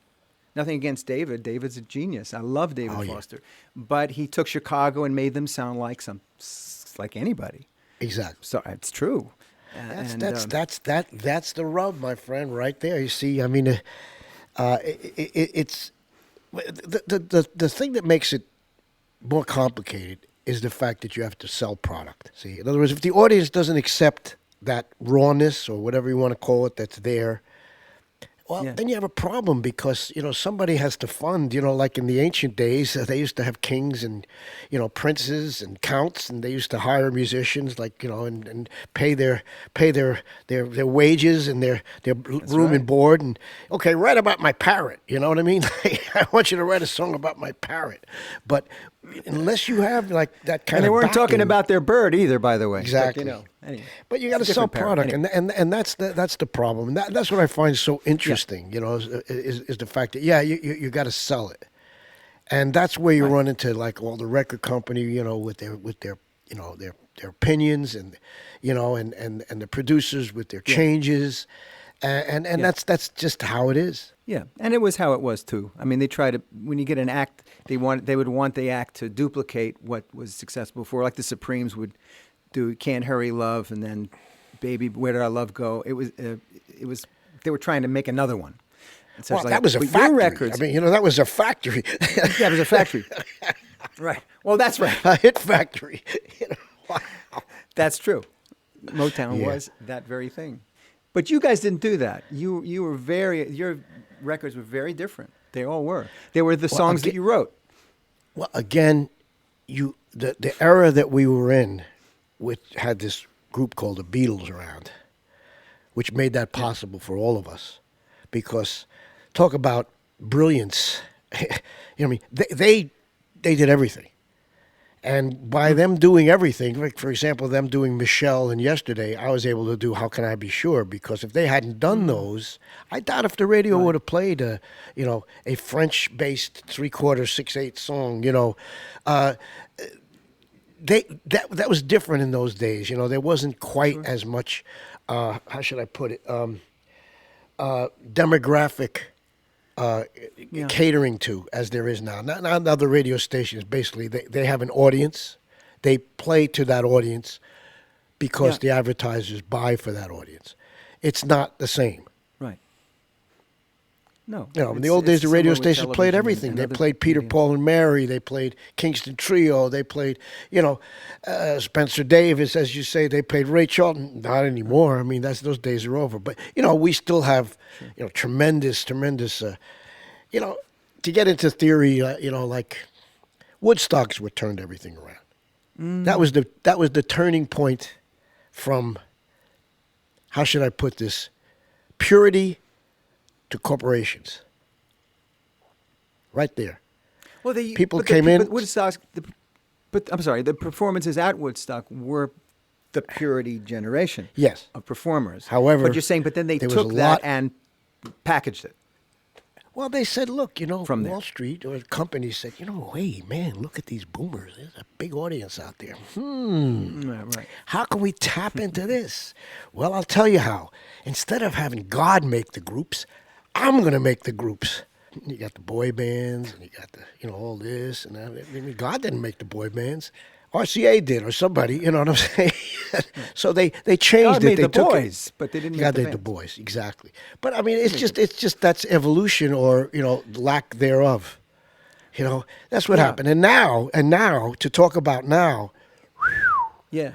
Nothing against David. David's a genius. I love David Foster, but he took Chicago and made them sound like anybody. Exactly. So it's true. That's the rub, my friend, right there. You see, I mean, it's the thing that makes it more complicated is the fact that you have to sell product. See, in other words, if the audience doesn't accept that rawness or whatever you want to call it that's there, well, then you have a problem because, you know, somebody has to fund, you know, like in the ancient days, they used to have kings and, you know, princes and counts, and they used to hire musicians, like, you know, and pay their wages and their room and board. And, okay, write about my parrot, you know what I mean? I want you to write a song about my parrot. But unless you have, like, that kind of And they weren't talking backing- about their bird either, by the way. Exactly. But, you know, anyway, But you got to it's a sell different parrot. product, Anyway. and that's the problem. And that's what I find so interesting. You know, is the fact that you got to sell it, and that's where you run into like all the record company, you know, with their you know their opinions, and you know, and the producers with their changes, and that's just how it is. Yeah, and it was how it was too. I mean, they try to, when you get an act, they would want the act to duplicate what was successful before, like the Supremes would do "Can't Hurry Love" and then "Baby, Where Did Our Love Go." It was they were trying to make another one. And so Well, it's that was a but your factory. records, I mean, you know, that was a factory. that was a factory. Right. Well, that's right. A hit factory. You know, wow. That's true. Motown was that very thing. But you guys didn't do that. You were your records were very different. They all were. They were the songs that you wrote. Well, again, the era that we were in, which had this group called the Beatles around, which made that possible for all of us. Because talk about brilliance, you know what I mean? They did everything. And by them doing everything, like for example, them doing Michelle and Yesterday, I was able to do How Can I Be Sure? Because if they hadn't done those, I doubt if the radio would have played a French-based 3/4, 6/8 song. That was different in those days. There wasn't quite as much. How should I put it? Demographic. Catering to as there is now. Now the radio stations basically they have an audience. They play to that audience because the advertisers buy for that audience. It's not the same. Right. No. In the old days, the radio stations played everything. They played Peter, Paul, and Mary. They played Kingston Trio. They played, Spencer Davis, as you say. They played Ray Charlton. Not anymore. I mean, those days are over. But we still have, tremendous. To get into theory, like Woodstocks what turned everything around. That was the turning point from, how should I put this, purity to corporations. Right there. Well, people came in. But I'm sorry, the performances at Woodstock were the purity generation. Yes. Of performers. However, but you're saying, but then they took that and packaged it. Well, they said, look, From Wall Street or companies said, hey, man, look at these boomers. There's a big audience out there. Right. How can we tap into this? Well, I'll tell you how. Instead of having God make the groups, I'm going to make the groups. You got the boy bands, and you got the, all this and that. I mean, God didn't make the boy bands. RCA did, or somebody, you know what I'm saying? So they changed God it. made They the took boys, but they didn't God make made the bands. boys, exactly. But I mean, it's just that's evolution, or lack thereof. That's what happened. And now to talk about now. Yeah.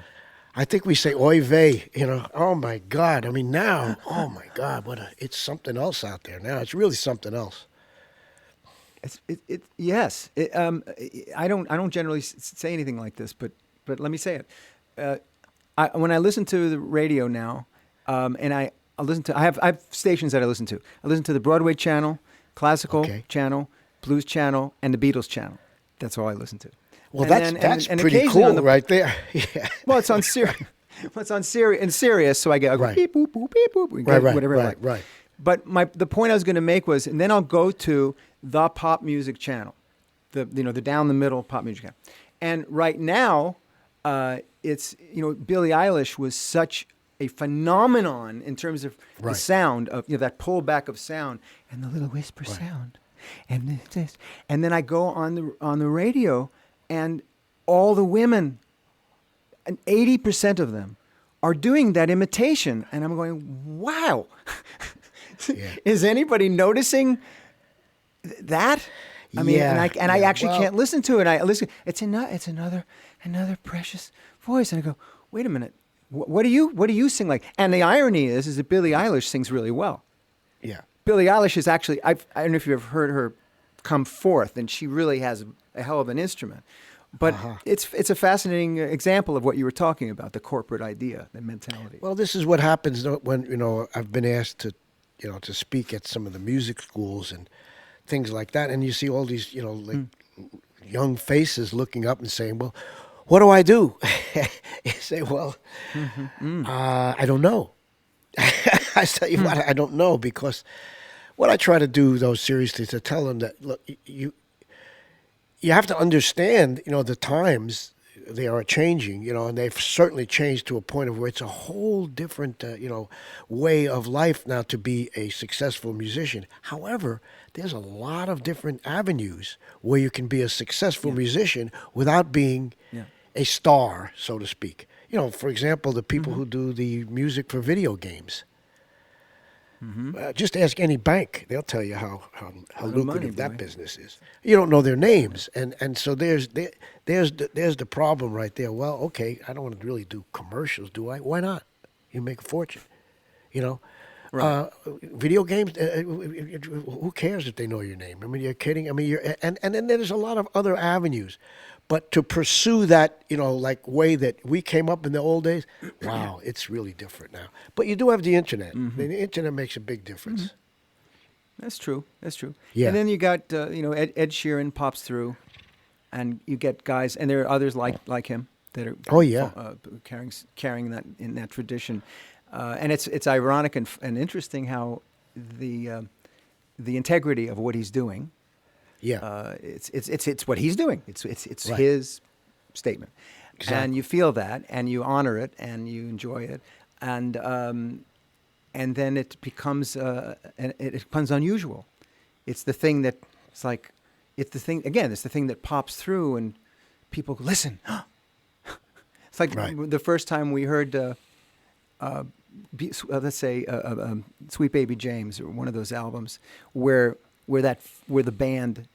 I think we say oy vey, oh my God. I mean, now, oh my God, it's something else out there now. It's really something else. Yes. I don't generally say anything like this, but let me say it. When I listen to the radio now, and I have stations that I listen to. I listen to the Broadway channel, classical channel, blues channel, and the Beatles channel. That's all I listen to. Well, that's pretty cool, right there. Yeah. Well, it's on Sirius. It's on Sirius, so I go right. beep boop boop beep boop, whatever I like. Right. But the point I was going to make was, and then I'll go to the pop music channel, the down the middle pop music channel, and right now, it's Billie Eilish was such a phenomenon in terms of the sound of that pullback of sound and the little whisper sound, and this, and then I go on the radio, and all the women, and 80% of them, are doing that imitation, and I'm going, wow. Yeah. Is anybody noticing that? I mean, I actually can't listen to it. I listen. It's another precious voice, and I go, wait a minute. What do you sing like? And the irony is that Billie Eilish sings really well. Yeah. Billie Eilish is actually. I don't know if you've ever heard her come forth, and she really has a hell of an instrument. But it's a fascinating example of what you were talking about, the corporate idea, the mentality. Well, this is what happens when I've been asked to speak at some of the music schools and things like that, and you see all these young faces looking up and saying, "Well, what do I do?" You say, "Well, I don't know." I tell you what, I don't know, because what I try to do, though, seriously, is to tell them that, look, you have to understand, the times, they are changing, and they've certainly changed to a point of where it's a whole different, way of life now to be a successful musician. However, there's a lot of different avenues where you can be a successful musician without being a star, so to speak. For example, the people who do the music for video games. Just ask any bank; they'll tell you how lucrative that business is. You don't know their names, and so there's the problem right there. Well, okay, I don't want to really do commercials, do I? Why not? You make a fortune, Video games, who cares if they know your name? I mean, you're kidding. I mean, and then there's a lot of other avenues. But to pursue that, like way that we came up in the old days, wow, it's really different now. But you do have the internet. The internet makes a big difference. That's true. That's true. Yeah. And then you got, Ed Sheeran pops through, and you get guys, and there are others like him that are carrying that in that tradition. And it's ironic and interesting how the integrity of what he's doing. Yeah. It's what he's doing. It's Right. his statement, Exactly. and you feel that, and you honor it, and you enjoy it, and then it becomes unusual. It's the thing that it's the thing that pops through, and people go, listen. It's like Right. the first time we heard, let's say, Sweet Baby James, or one of those albums, where the band,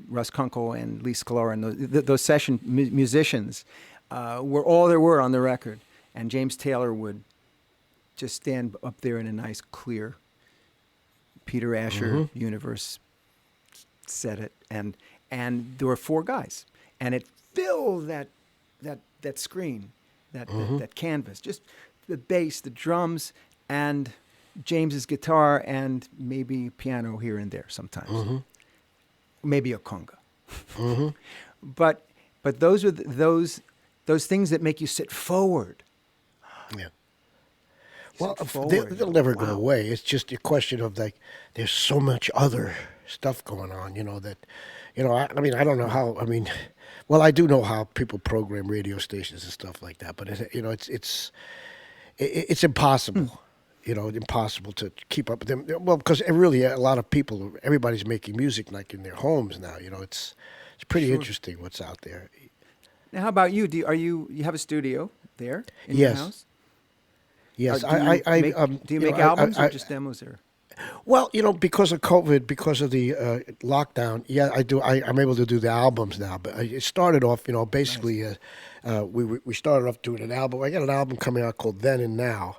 Russ Kunkel and Lee Sklar and those session musicians were all there were on the record, and James Taylor would just stand up there in a nice, clear Peter Asher universe, said it, and there were four guys, and it filled that screen, that canvas, just the bass, the drums, and James's guitar, and maybe piano here and there sometimes, maybe a conga, but those are those things that make you sit forward. Yeah. Well, forward. they'll never go Wow. away. It's just a question of there's so much other stuff going on, that, I mean, I don't know how, well, I do know how people program radio stations and stuff like that, but it's impossible, impossible to keep up with them. Well, because really a lot of people, everybody's making music like in their homes now, it's pretty Sure. interesting what's out there. Now, how about you? You have a studio there in Yes. your house? Yes, Do you make albums or just demos? Or Well, because of COVID, because of the lockdown, yeah, I do. I'm able to do the albums now. But it started off, basically, we started off doing an album. I got an album coming out called Then and Now.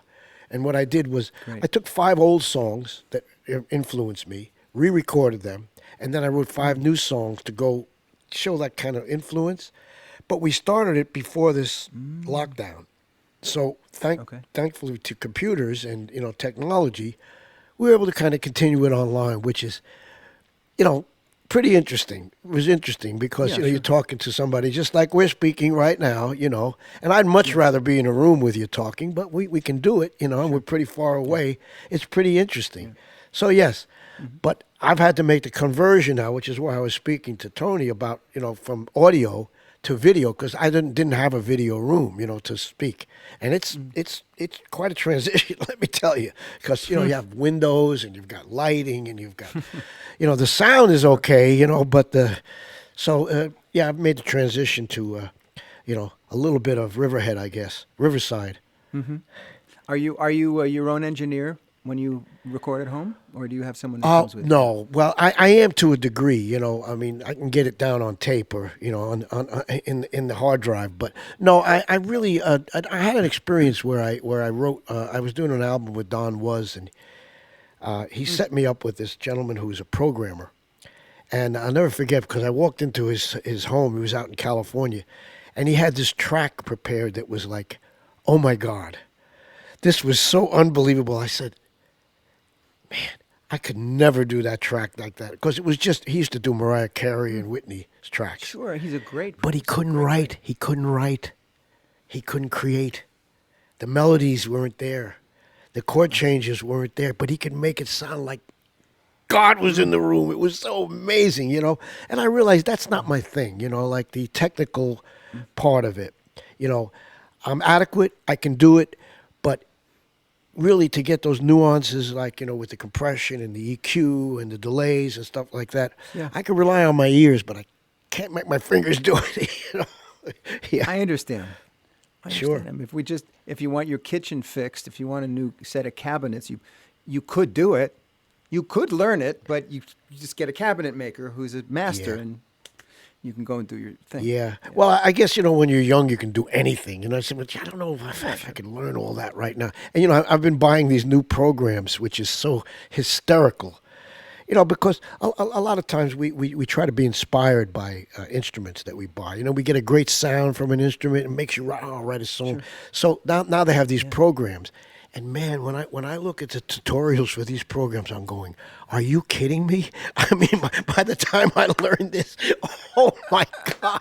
And what I did was Great. I took 5 old songs that influenced me, re-recorded them, and then I wrote 5 new songs to go show that kind of influence. But we started it before this lockdown. So thankfully to computers and, technology, we were able to kind of continue it online, which is, pretty interesting. It was interesting because, Yeah, sure. you're talking to somebody just like we're speaking right now, and I'd much rather be in a room with you talking, but we can do it, and we're pretty far away. It's pretty interesting. So, yes, but I've had to make the conversion now, which is why I was speaking to Tony about, from audio to video, because I didn't have a video room, to speak. And it's quite a transition, let me tell you, because, you have windows and you've got lighting and you've got, the sound is okay, but I've made the transition to, a little bit of Riverhead, I guess, Riverside. are you your own engineer when you record at home, or do you have someone that comes with you? No. Well, I am to a degree. I can get it down on tape or in the hard drive. But no, I really I had an experience where I wrote. I was doing an album with Don Was, and he set me up with this gentleman who was a programmer, and I'll never forget because I walked into his home. He was out in California, and he had this track prepared that was like, oh my God, this was so unbelievable. I said, man, I could never do that track like that because it was just, he used to do Mariah Carey and Whitney's tracks. Sure, he's a great. But he couldn't write. He couldn't write. He couldn't create. The melodies weren't there. The chord changes weren't there, but he could make it sound like God was in the room. It was so amazing, And I realized that's not my thing, like the technical part of it. I'm adequate. I can do it. But really to get those nuances, like, with the compression and the EQ and the delays and stuff like that, I can rely on my ears, but I can't make my fingers do it, Yeah. I understand. Sure. I mean, if you want your kitchen fixed, if you want a new set of cabinets, you could do it. You could learn it, but you just get a cabinet maker who's a master, Yeah. and you can go and do your thing. Yeah. Well, I guess, when you're young, you can do anything. I said, but I don't know if I can learn all that right now. And, I've been buying these new programs, which is so hysterical. Because a lot of times we try to be inspired by instruments that we buy. We get a great sound from an instrument and makes you write a song. Sure. So now they have these programs. And man, when I look at the tutorials for these programs, I'm going, are you kidding me? I mean, by the time I learned this, oh my God.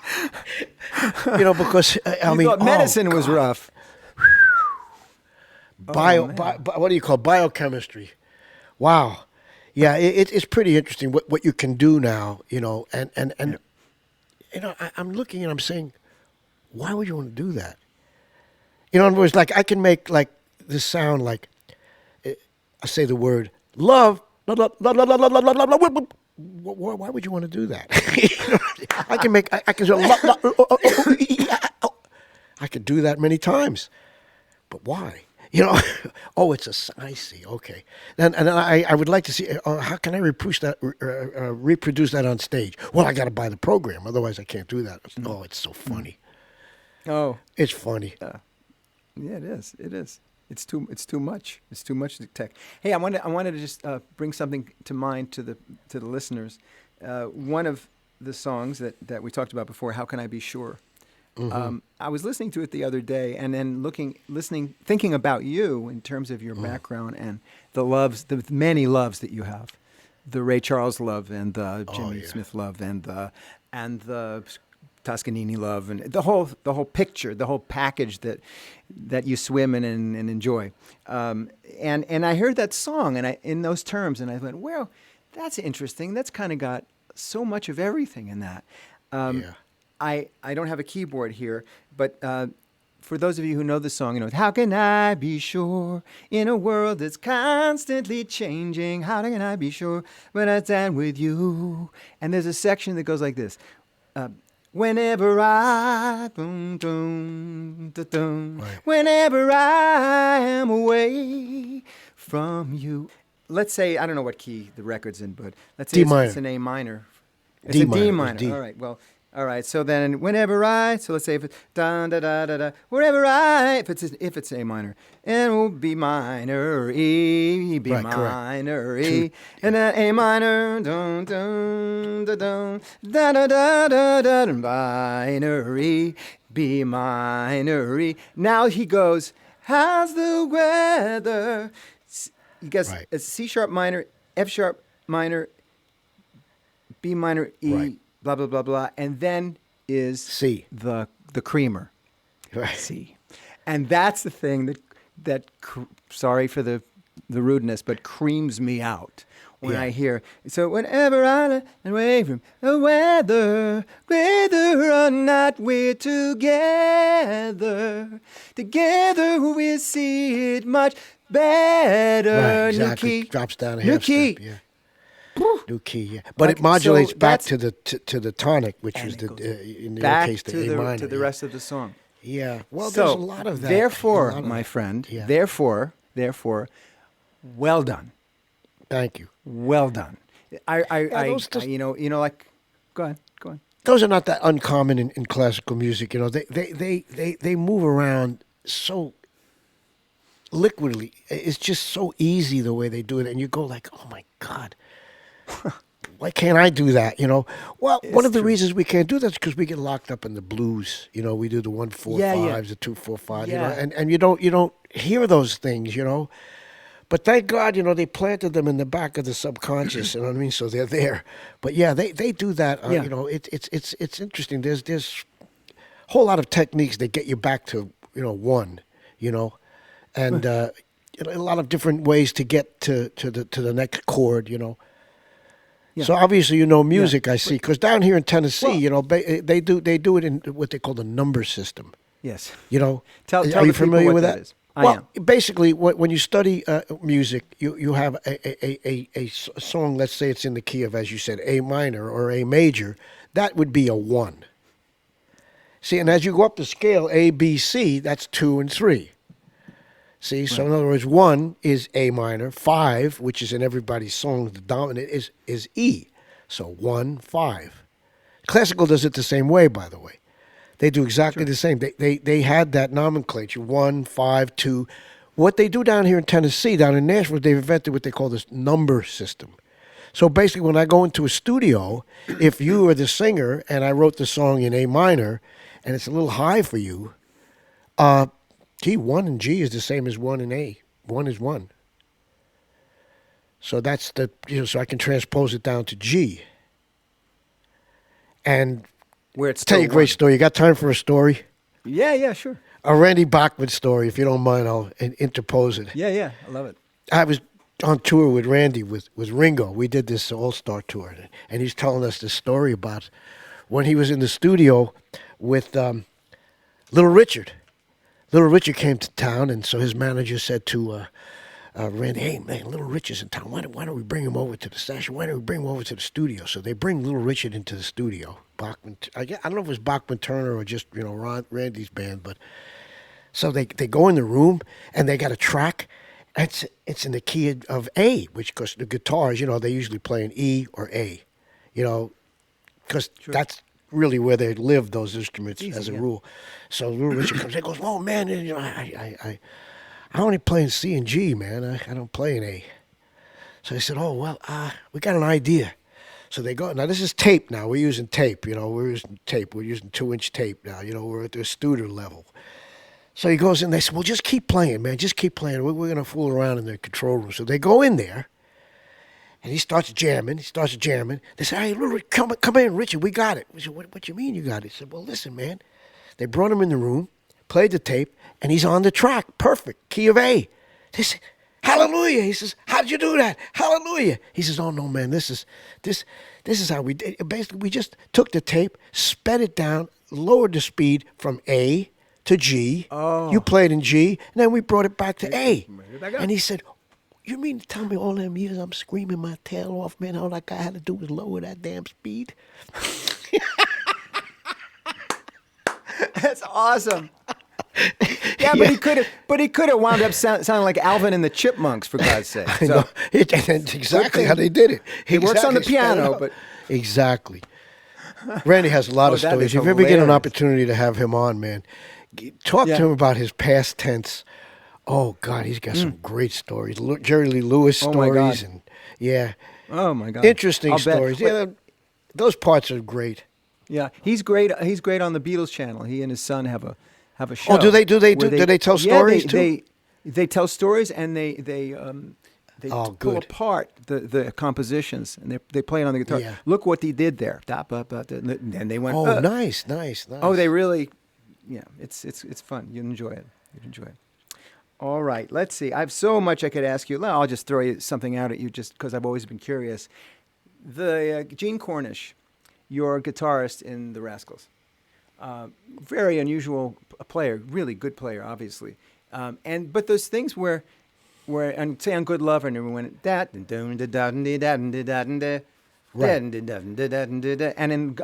Because I mean, thought medicine was rough. What do you call biochemistry? Wow. Yeah, it's pretty interesting what you can do now, and I'm looking and I'm saying, why would you want to do that? In other words, like I can make like this sound like I say the word love. Why would you want to do that? I can do that many times, but why? I see. Okay, and I would like to see how can I reproduce that on stage? Well, I got to buy the program, otherwise I can't do that. Oh, it's so funny. Oh, it's funny. Yeah, it is. It is. It's too much. It's too much tech. Hey, I wanted to just bring something to mind to the listeners. One of the songs that we talked about before, "How Can I Be Sure." Mm-hmm. I was listening to it the other day, and then thinking about you in terms of your background and the many loves that you have, the Ray Charles love and the Jimmy Smith love and the Toscanini love and the whole picture, the whole package that you swim in and enjoy. And I heard that song and in those terms, and I went, well, that's interesting. That's kind of got so much of everything in that. I don't have a keyboard here, but for those of you who know the song, how can I be sure in a world that's constantly changing? How can I be sure when I stand with you? And there's a section that goes like this. Whenever I, whenever I am away from you. Let's say, I don't know what key the record's in, but let's say it's an A minor. It's a D minor. All right, well. All right, so then let's say if it's da da da da da, if it's A minor, and it will be minor E, B minor E, and then A minor, dun dun da dun, da da da da da, minor E, B minor E. Now he goes, how's the weather? He goes, it's C sharp minor, F sharp minor, B minor E. Right. Blah, blah, blah, blah. And then is C. The creamer. Right. C. And that's the thing that sorry for the rudeness, but creams me out when I hear. So whenever I look away from the weather, whether or not we're together we see it much better. Right, exactly. New key. Drops down a New half key. step, yeah. New key, yeah. But it modulates back to the tonic, which was in your case the A minor. To the rest of the song. Yeah. Well, there's a lot of that. Therefore, my friend, therefore, well done. Thank you. Well done. Go on. Those are not that uncommon in classical music. They move around so liquidly. It's just so easy the way they do it, and you go like, oh my God. Why can't I do that? Well, one of the reasons we can't do that is because we get locked up in the blues. We do the 1-4-5s, the 2-4-5, and you don't hear those things, But thank God, they planted them in the back of the subconscious. You know what I mean? So they're there. But they do that. It's interesting. There's a whole lot of techniques that get you back to one. And a lot of different ways to get to the next chord. Yeah. So obviously music. I see, because down here in Tennessee, they do it in what they call the number system. Yes. Are you familiar with that? Is. I am. Basically, when you study music, you have a song. Let's say it's in the key of, as you said, A minor or A major. That would be a 1. See, and as you go up the scale, A, B, C, that's 2 and 3. See, so in other words, 1 is A minor, 5, which is in everybody's song, the dominant is E. So 1, 5. Classical does it the same way, by the way. They do exactly the same. They had that nomenclature, 1, 5, 2. What they do down here in Tennessee, down in Nashville, they've invented what they call this number system. So basically, when I go into a studio, if you are the singer and I wrote the song in A minor, and it's a little high for you, G, 1 in G is the same as 1 in A. 1 is 1. So that's the, so I can transpose it down to G. And Where it's tell you a great story. You got time for a story? Yeah, sure. A Randy Bachman story. If you don't mind, I'll interpose it. Yeah, I love it. I was on tour with Randy, with Ringo. We did this all-star tour. And he's telling us this story about when he was in the studio with Little Richard. Little Richard came to town, and so his manager said to Randy, hey, man, Little Richard's in town. Why don't we bring him over to the session? Why don't we bring him over to the studio? So they bring Little Richard into the studio. Bachman, I don't know if it was Bachman Turner or just, Randy's band, but so they go in the room, and they got a track. It's in the key of A, which, because the guitars, they usually play in E or A, because that's really where they live, those instruments, as a rule. So Little Richard comes in and goes, oh, man, I only play in C and G, man. I don't play in A. So they said, oh, well, we got an idea. So they go, now this is tape now. We're using tape, we're using tape. We're using 2-inch tape now, we're at the Studer level. So he goes in, they said, well, just keep playing, man. Just keep playing. We're going to fool around in the control room. So they go in there, and he starts jamming. They say, hey, Lou, come in, Richard, we got it. We said, what you mean you got it? He said, well, listen, man. They brought him in the room, played the tape, and he's on the track. Perfect. Key of A. They said, hallelujah. He says, how'd you do that? Hallelujah. He says, oh, no, man, this is how we did it. Basically, we just took the tape, sped it down, lowered the speed from A to G. Oh. You played in G, and then we brought it back to A. And he said, you mean to tell me all them years I'm screaming my tail off, man, all that guy had to do was lower that damn speed? That's awesome. Yeah, but he could have wound up sounding like Alvin and the Chipmunks, for God's sake. So, that's exactly how they did it. He works on the piano, but exactly. Randy has a lot of stories. If you ever get an opportunity to have him on, man, talk to him about his past tense. Oh God, he's got some great stories. Jerry Lee Lewis stories, and oh my God, interesting stories. Yeah, those parts are great. Yeah, he's great. He's great on the Beatles channel. He and his son have a show. Oh, do they tell stories too? They tell stories, and they pull apart the compositions, and they play it on the guitar. Yeah. Look what he did there. And they went. Oh, nice. Oh, they really. Yeah, it's fun. You'd enjoy it. All right, let's see. I have so much I could ask you. I'll just throw something out at you just because I've always been curious. Gene Cornish, your guitarist in the Rascals, very unusual player, really good player, obviously. But those things where and say on Good Lover, and everyone went that and then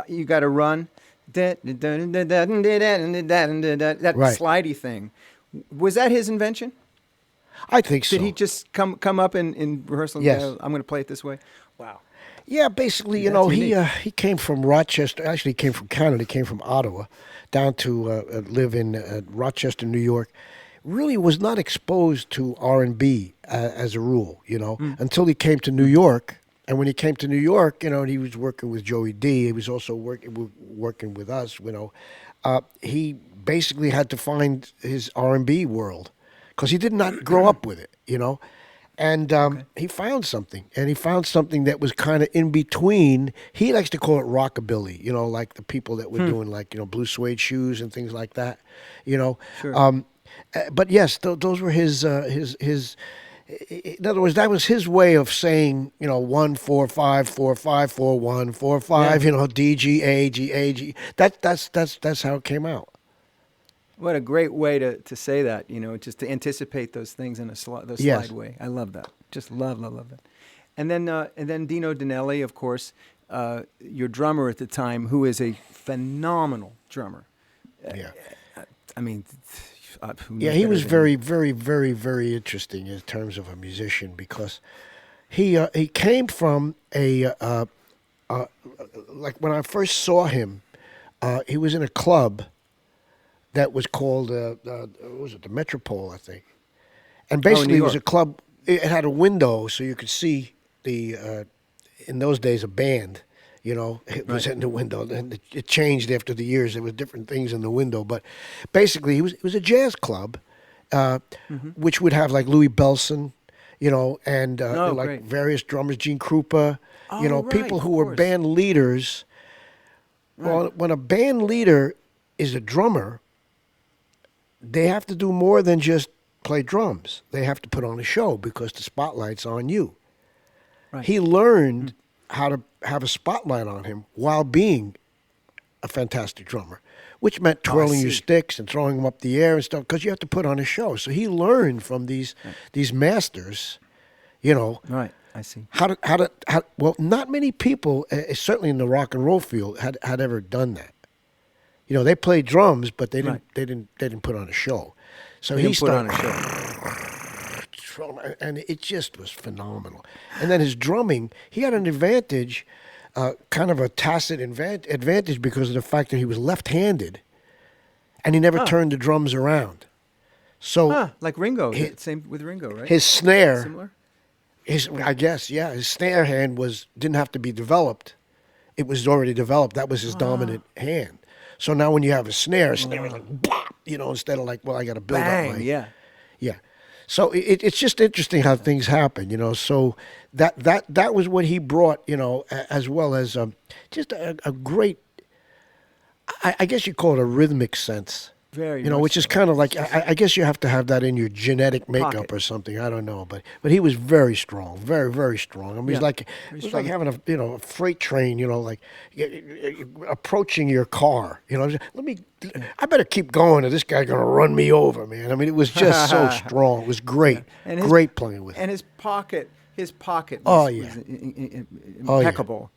you got to run that slidey thing. Was that his invention? I think so. Did he just come up in rehearsal and go, I'm going to play it this way? Wow. Yeah, basically, he came from Rochester. Actually, he came from Canada. He came from Ottawa, down to live in Rochester, New York. Really was not exposed to R&B as a rule, until he came to New York. And when he came to New York, and he was working with Joey D. He was also working with us. He basically had to find his R&B world because he did not grow up with it, And he found something, that was kind of in between. He likes to call it rockabilly, like the people that were doing blue suede shoes and things like that, Sure. But yes, those were his. In other words, that was his way of saying, 1 4 5 4 5 4 1 4 5. D G A G A G. That's how it came out. What a great way to say that, just to anticipate those things in a slide way. I love that. Just love that. And then Dino Danelli, of course, your drummer at the time, who is a phenomenal drummer. Yeah. I mean, he was very, very, very, very interesting in terms of a musician because he came from a like when I first saw him, he was in a club that was called, what was it, the Metropole, I think. And basically it was a club, it had a window so you could see in those days, a band. It was in the window. And it changed after the years. There was different things in the window. But basically, it was a jazz club, which would have like Louis Bellson, and like various drummers, Gene Krupa, people who were band leaders. Right. Well, when a band leader is a drummer, they have to do more than just play drums. They have to put on a show because the spotlight's on you. Right. He learned how to have a spotlight on him while being a fantastic drummer, which meant twirling your sticks and throwing them up the air and stuff, because you have to put on a show. So he learned from these masters, Right, I see. Well, not many people, certainly in the rock and roll field, had ever done that. They played drums, but they didn't put on a show. So he started put on a show. And it just was phenomenal. And then his drumming, he had an advantage, kind of a tacit advantage because of the fact that he was left-handed, and he never turned the drums around. So like Ringo, same with Ringo, right? His snare, similar. I guess, his snare hand didn't have to be developed; it was already developed. That was his dominant hand. So now when you have a snare is like, bop, instead of like, well, I got to build Bang, up my yeah. So it's just interesting how things happen, So that was what he brought, as well as just a great, I guess you call it a rhythmic sense. Very, which is kind of like, I guess you have to have that in your genetic makeup or something. I don't know, but he was very strong, very, very strong. I mean, it was like having a freight train, like approaching your car. I better keep going, or this guy's gonna run me over, man. I mean, it was just so strong. It was great, great playing with him. And his pocket was impeccable.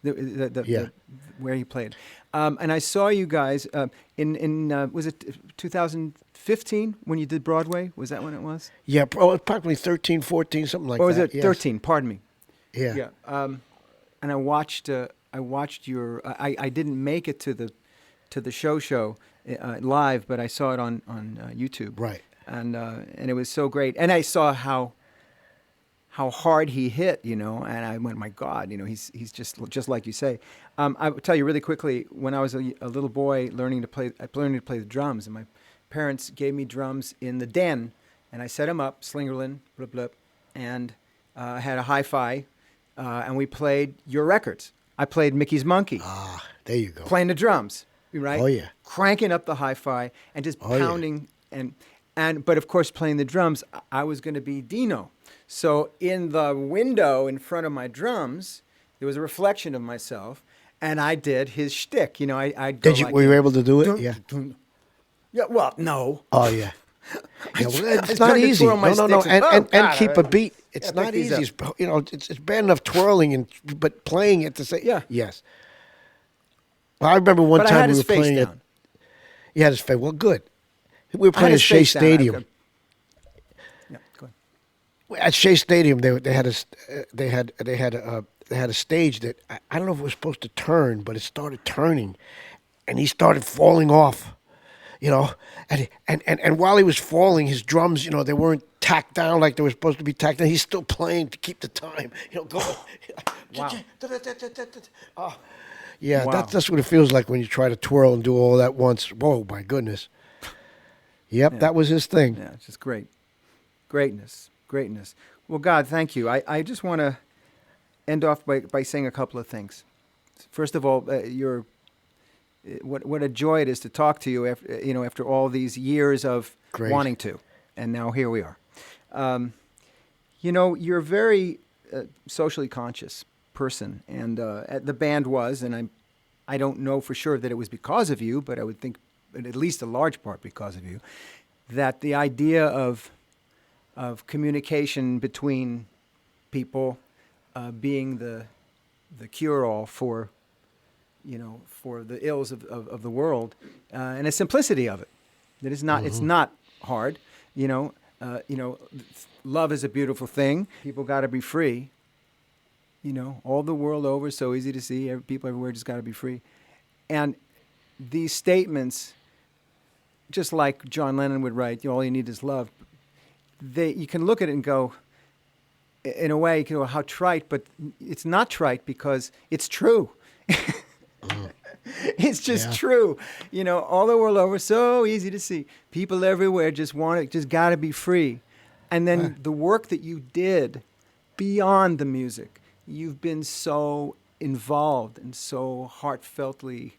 Where he played. And I saw you guys in was it 2015 when you did Broadway? Was that when it was? Yeah, probably 13, 14, something like that. Or was it 13? Pardon me. Yeah. Yeah. And I watched your. I didn't make it to the show live, but I saw it on YouTube. Right. And it was so great. And I saw how hard he hit, and I went, my God, he's just like you say. I will tell you really quickly, when I was a little boy learning to play the drums, and my parents gave me drums in the den, and I set them up, Slingerland, blip blip, and I had a hi-fi, and we played your records. I played Mickey's Monkey. Ah, there you go. Playing the drums, right? Oh yeah. Cranking up the hi-fi and just pounding but of course playing the drums, I was going to be Dino. So in the window in front of my drums, there was a reflection of myself, and I did his shtick. Were you able to do it? Yeah. Yeah. Well, no. Oh yeah. It's not easy. No, and keep a beat. It's not easy. It's bad enough twirling but playing it to say yes. Well, I remember one time we were playing it. You had his face. Well, good. We were playing at Shea Stadium. Yeah, go ahead. At Shea Stadium, they had a stage that I don't know if it was supposed to turn, but it started turning, and he started falling off, and while he was falling, his drums, they weren't tacked down like they were supposed to be tacked down. He's still playing to keep the time, going. Wow. Yeah, wow. That's what it feels like when you try to twirl and do all that once. Whoa, my goodness. Yep, that was his thing. Yeah, it's just great. Greatness. Well, God, thank you. I just want to end off by saying a couple of things. First of all, what a joy it is to talk to you after all these years of wanting to, and now here we are. You're a very socially conscious person, and the band was, and I don't know for sure that it was because of you, but I would think at least a large part because of you, that the idea of communication between people being the cure-all for the ills of the world, and the simplicity of it. That it's not it's not hard. Love is a beautiful thing. People got to be free, You know, all the world over, so easy to see. People everywhere just got to be free. And these statements, just like John Lennon would write, all you need is love. You can look at it and go, in a way, you can go, how trite, but it's not trite because it's true. It's just true. You know, all the world over, so easy to see. People everywhere just got to be free. And then the work that you did beyond the music, you've been so involved and so heartfeltly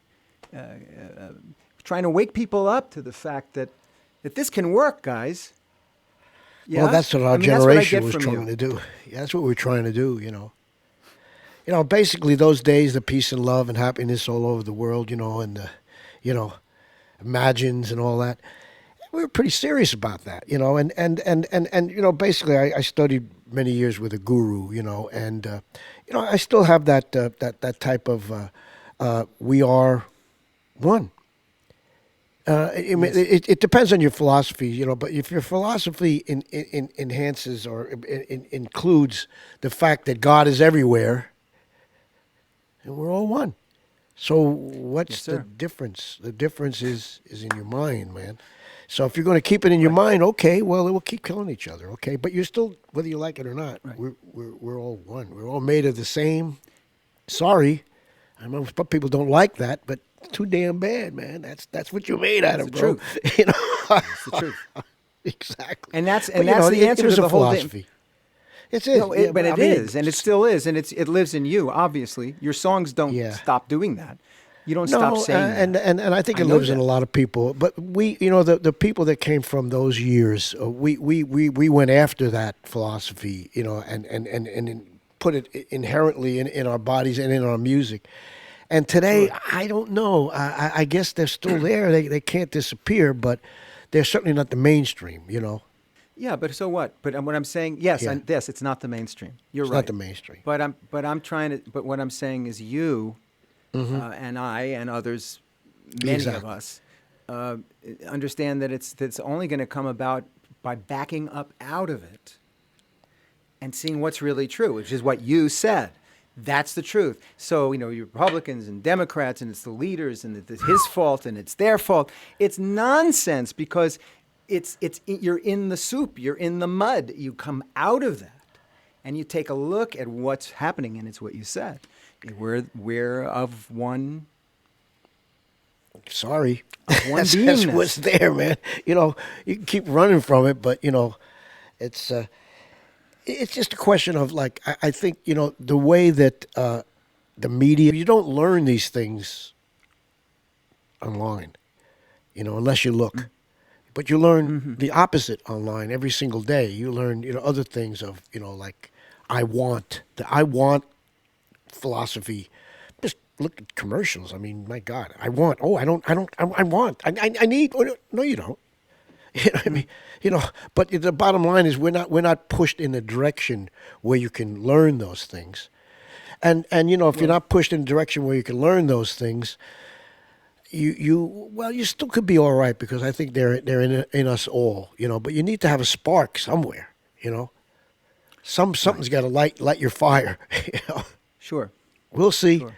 trying to wake people up to the fact that this can work, guys. Yeah? Well, that's what our that's what I generation get was from trying you. to do. Yeah, that's what we're trying to do, you know. You know, basically those days, the peace and love and happiness all over the world, you know, and the, you know, imagines and all that. We were pretty serious about that, you know, and you know, basically I studied many years with a guru, you know, and you know, I still have that type of we are one. It depends on your philosophy, you know, but if your philosophy enhances or includes the fact that God is everywhere, and we're all one. So what's the difference? The difference is in your mind, man. So if you're going to keep it in your mind, okay, well, it will keep killing each other, okay? But you're still, whether you like it or not, we're all one. We're all made of the same. Sorry, I know some people don't like that, but too damn bad, man. That's what you're made out of, bro. Truth. You know, It's the truth. Exactly. And that's But, you know, the answer it was to the a whole philosophy. thing. It's it. No, Yeah, but I it mean, is, and it still is, and it lives in you. Obviously, your songs don't stop doing that. You don't stop saying that. And I think it lives in a lot of people. But we, you know, the people that came from those years, we went after that philosophy, you know, and put it inherently in our bodies and in our music. And today, I don't know. I guess they're still there. They can't disappear, but they're certainly not the mainstream, you know. Yeah, but so what? But what I'm saying, yes, it's not the mainstream. You're right. Not the mainstream. But I'm trying to. But what I'm saying is, you and I and others, many of us, understand that it's only going to come about by backing up out of it and seeing what's really true, which is what you said. That's the truth. So, you know, you're Republicans and Democrats, and it's the leaders, and it's his fault, and it's their fault. It's nonsense because you're in the soup, you're in the mud. You come out of that, and you take a look at what's happening, and it's what you said. We're of one. Sorry, of one that's beingness. what's there, man. You know, you can keep running from it, but you know, it's just a question of like I think, you know, the way that the media, you don't learn these things online, you know, unless you look. But you learn the opposite online every single day. You learn, you know, other things of, you know, like I want philosophy. Just look at commercials. I mean, my God, I want. Oh, I need. No, you don't. You know what I mean? You know, but the bottom line is we're not pushed in a direction where you can learn those things. And you know, if you're not pushed in a direction where you can learn those things, you still could be all right, because I think they're in us all, you know. But you need to have a spark somewhere, you know. Something's got to light your fire. You know? Sure. We'll see. Sure.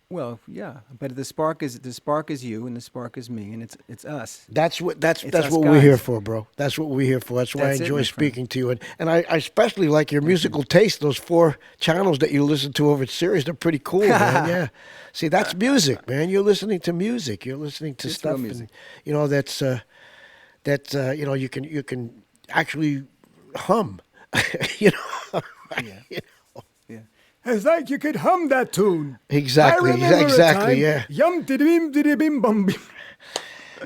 Well, yeah. But the spark is you, and the spark is me, and it's us. That's what us we're guys. here for, bro. That's what we're here for. That's why I enjoy speaking to you, and I especially like your musical taste. Those 4 channels that you listen to over at Sirius, they're pretty cool, man. Yeah. See, that's music, man. You're listening to music. You're listening to stuff, and, you know, that's you know, you can actually hum. You know. Yeah. You know? It's like you could hum that tune. Exactly, yeah. Yum diddy bim bum bim.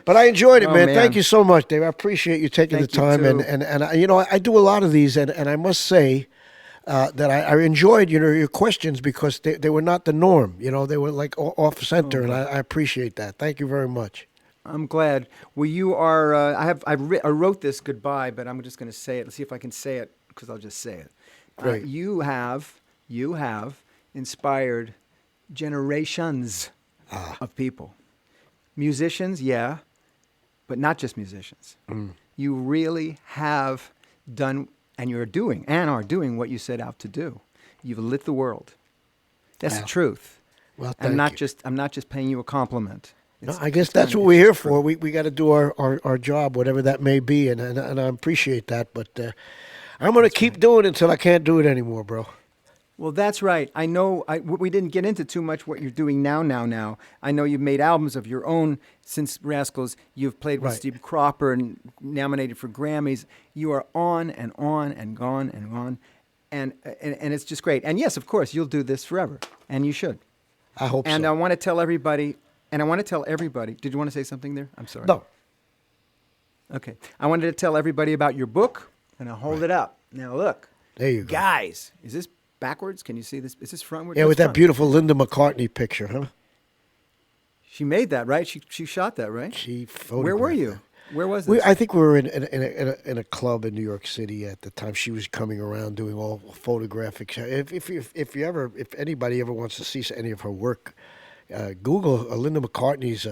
But I enjoyed it, man. Man. Thank you so much, Dave. I appreciate you taking the time. And you know, I do a lot of these, and I must say that I enjoyed, you know, your questions, because they were not the norm. You know, they were like off center, and I appreciate that. Thank you very much. I'm glad. Well, you are. I wrote this goodbye, but I'm just going to say it. Let's see if I can say it, because I'll just say it. Great. You have inspired generations of people. Musicians, yeah, but not just musicians. You really have done, and are doing what you set out to do. You've lit the world. That's Wow. the truth. Well, I'm thank you. not just paying you a compliment. No, I guess that's what we're here for. We got to do our job, whatever that may be, and I appreciate that. But I'm going to keep doing it until I can't do it anymore, bro. Well, that's right. I know we didn't get into too much what you're doing now. I know you've made albums of your own since Rascals. You've played with Right. Steve Cropper and nominated for Grammys. You are on and on and gone and on. And it's just great. And yes, of course, you'll do this forever. And you should. I hope And so. I want to tell everybody, did you want to say something there? I'm sorry. No. Okay. I wanted to tell everybody about your book, and I'll hold it up. Now, look. There you go. Guys, is this backwards? Can you see this? Is this frontward? Yeah, That's with that front. beautiful Linda McCartney picture, huh? She made that, right? She shot that, right? She Where were photographed you? that. Where was this? I think we were in a club in New York City at the time. She was coming around doing all photographic. If anybody ever wants to see any of her work, Google Linda McCartney's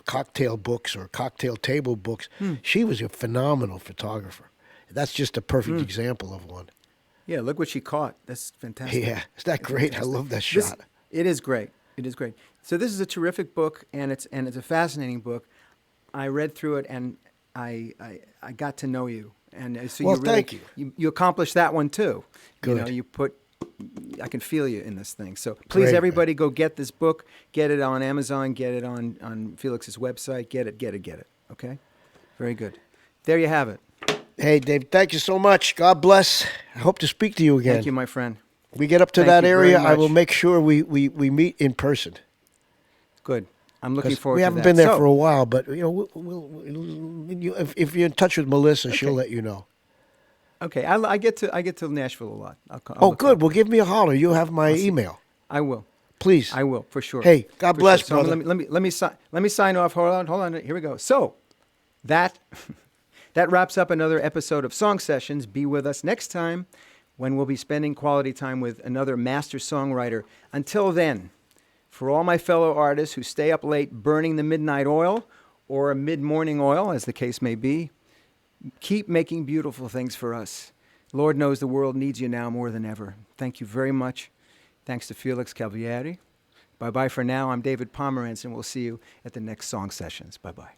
cocktail books or cocktail table books. She was a phenomenal photographer. That's just a perfect example of one. Yeah, look what she caught. That's fantastic. Yeah, is that great? I love that shot. It is great. It is great. So this is a terrific book, and it's a fascinating book. I read through it, and I got to know you, and so Well, you really, thank you. You accomplished that one too. Good. I can feel you in this thing. So please, Great, everybody, go get this book. Get it on Amazon. Get it on Felix's website. Get it. Okay? Very good. There you have it. Hey, Dave, thank you so much. God bless. I hope to speak to you again. Thank you, my friend. We get up to Thank that you very area, I much. will make sure we meet in person. Good. I'm looking 'Cause forward to that. we haven't been there So- for a while, but if you're in touch with Melissa, she'll Okay. let you know. Okay, I get to Nashville a lot. I'll Oh, look good. up. Well, give me a holler. You have my email, I will. please. I will for sure. Hey, God For bless, sure. So brother. let me sign off. Hold on. Here we go. So that wraps up another episode of Song Sessions. Be with us next time when we'll be spending quality time with another master songwriter. Until then, for all my fellow artists who stay up late burning the midnight oil or a mid-morning oil, as the case may be, keep making beautiful things for us. Lord knows the world needs you now more than ever. Thank you very much. Thanks to Felix CAVALIERE. Bye-bye for now. I'm David Pomeranz, and we'll see you at the next Song Sessions. Bye-bye.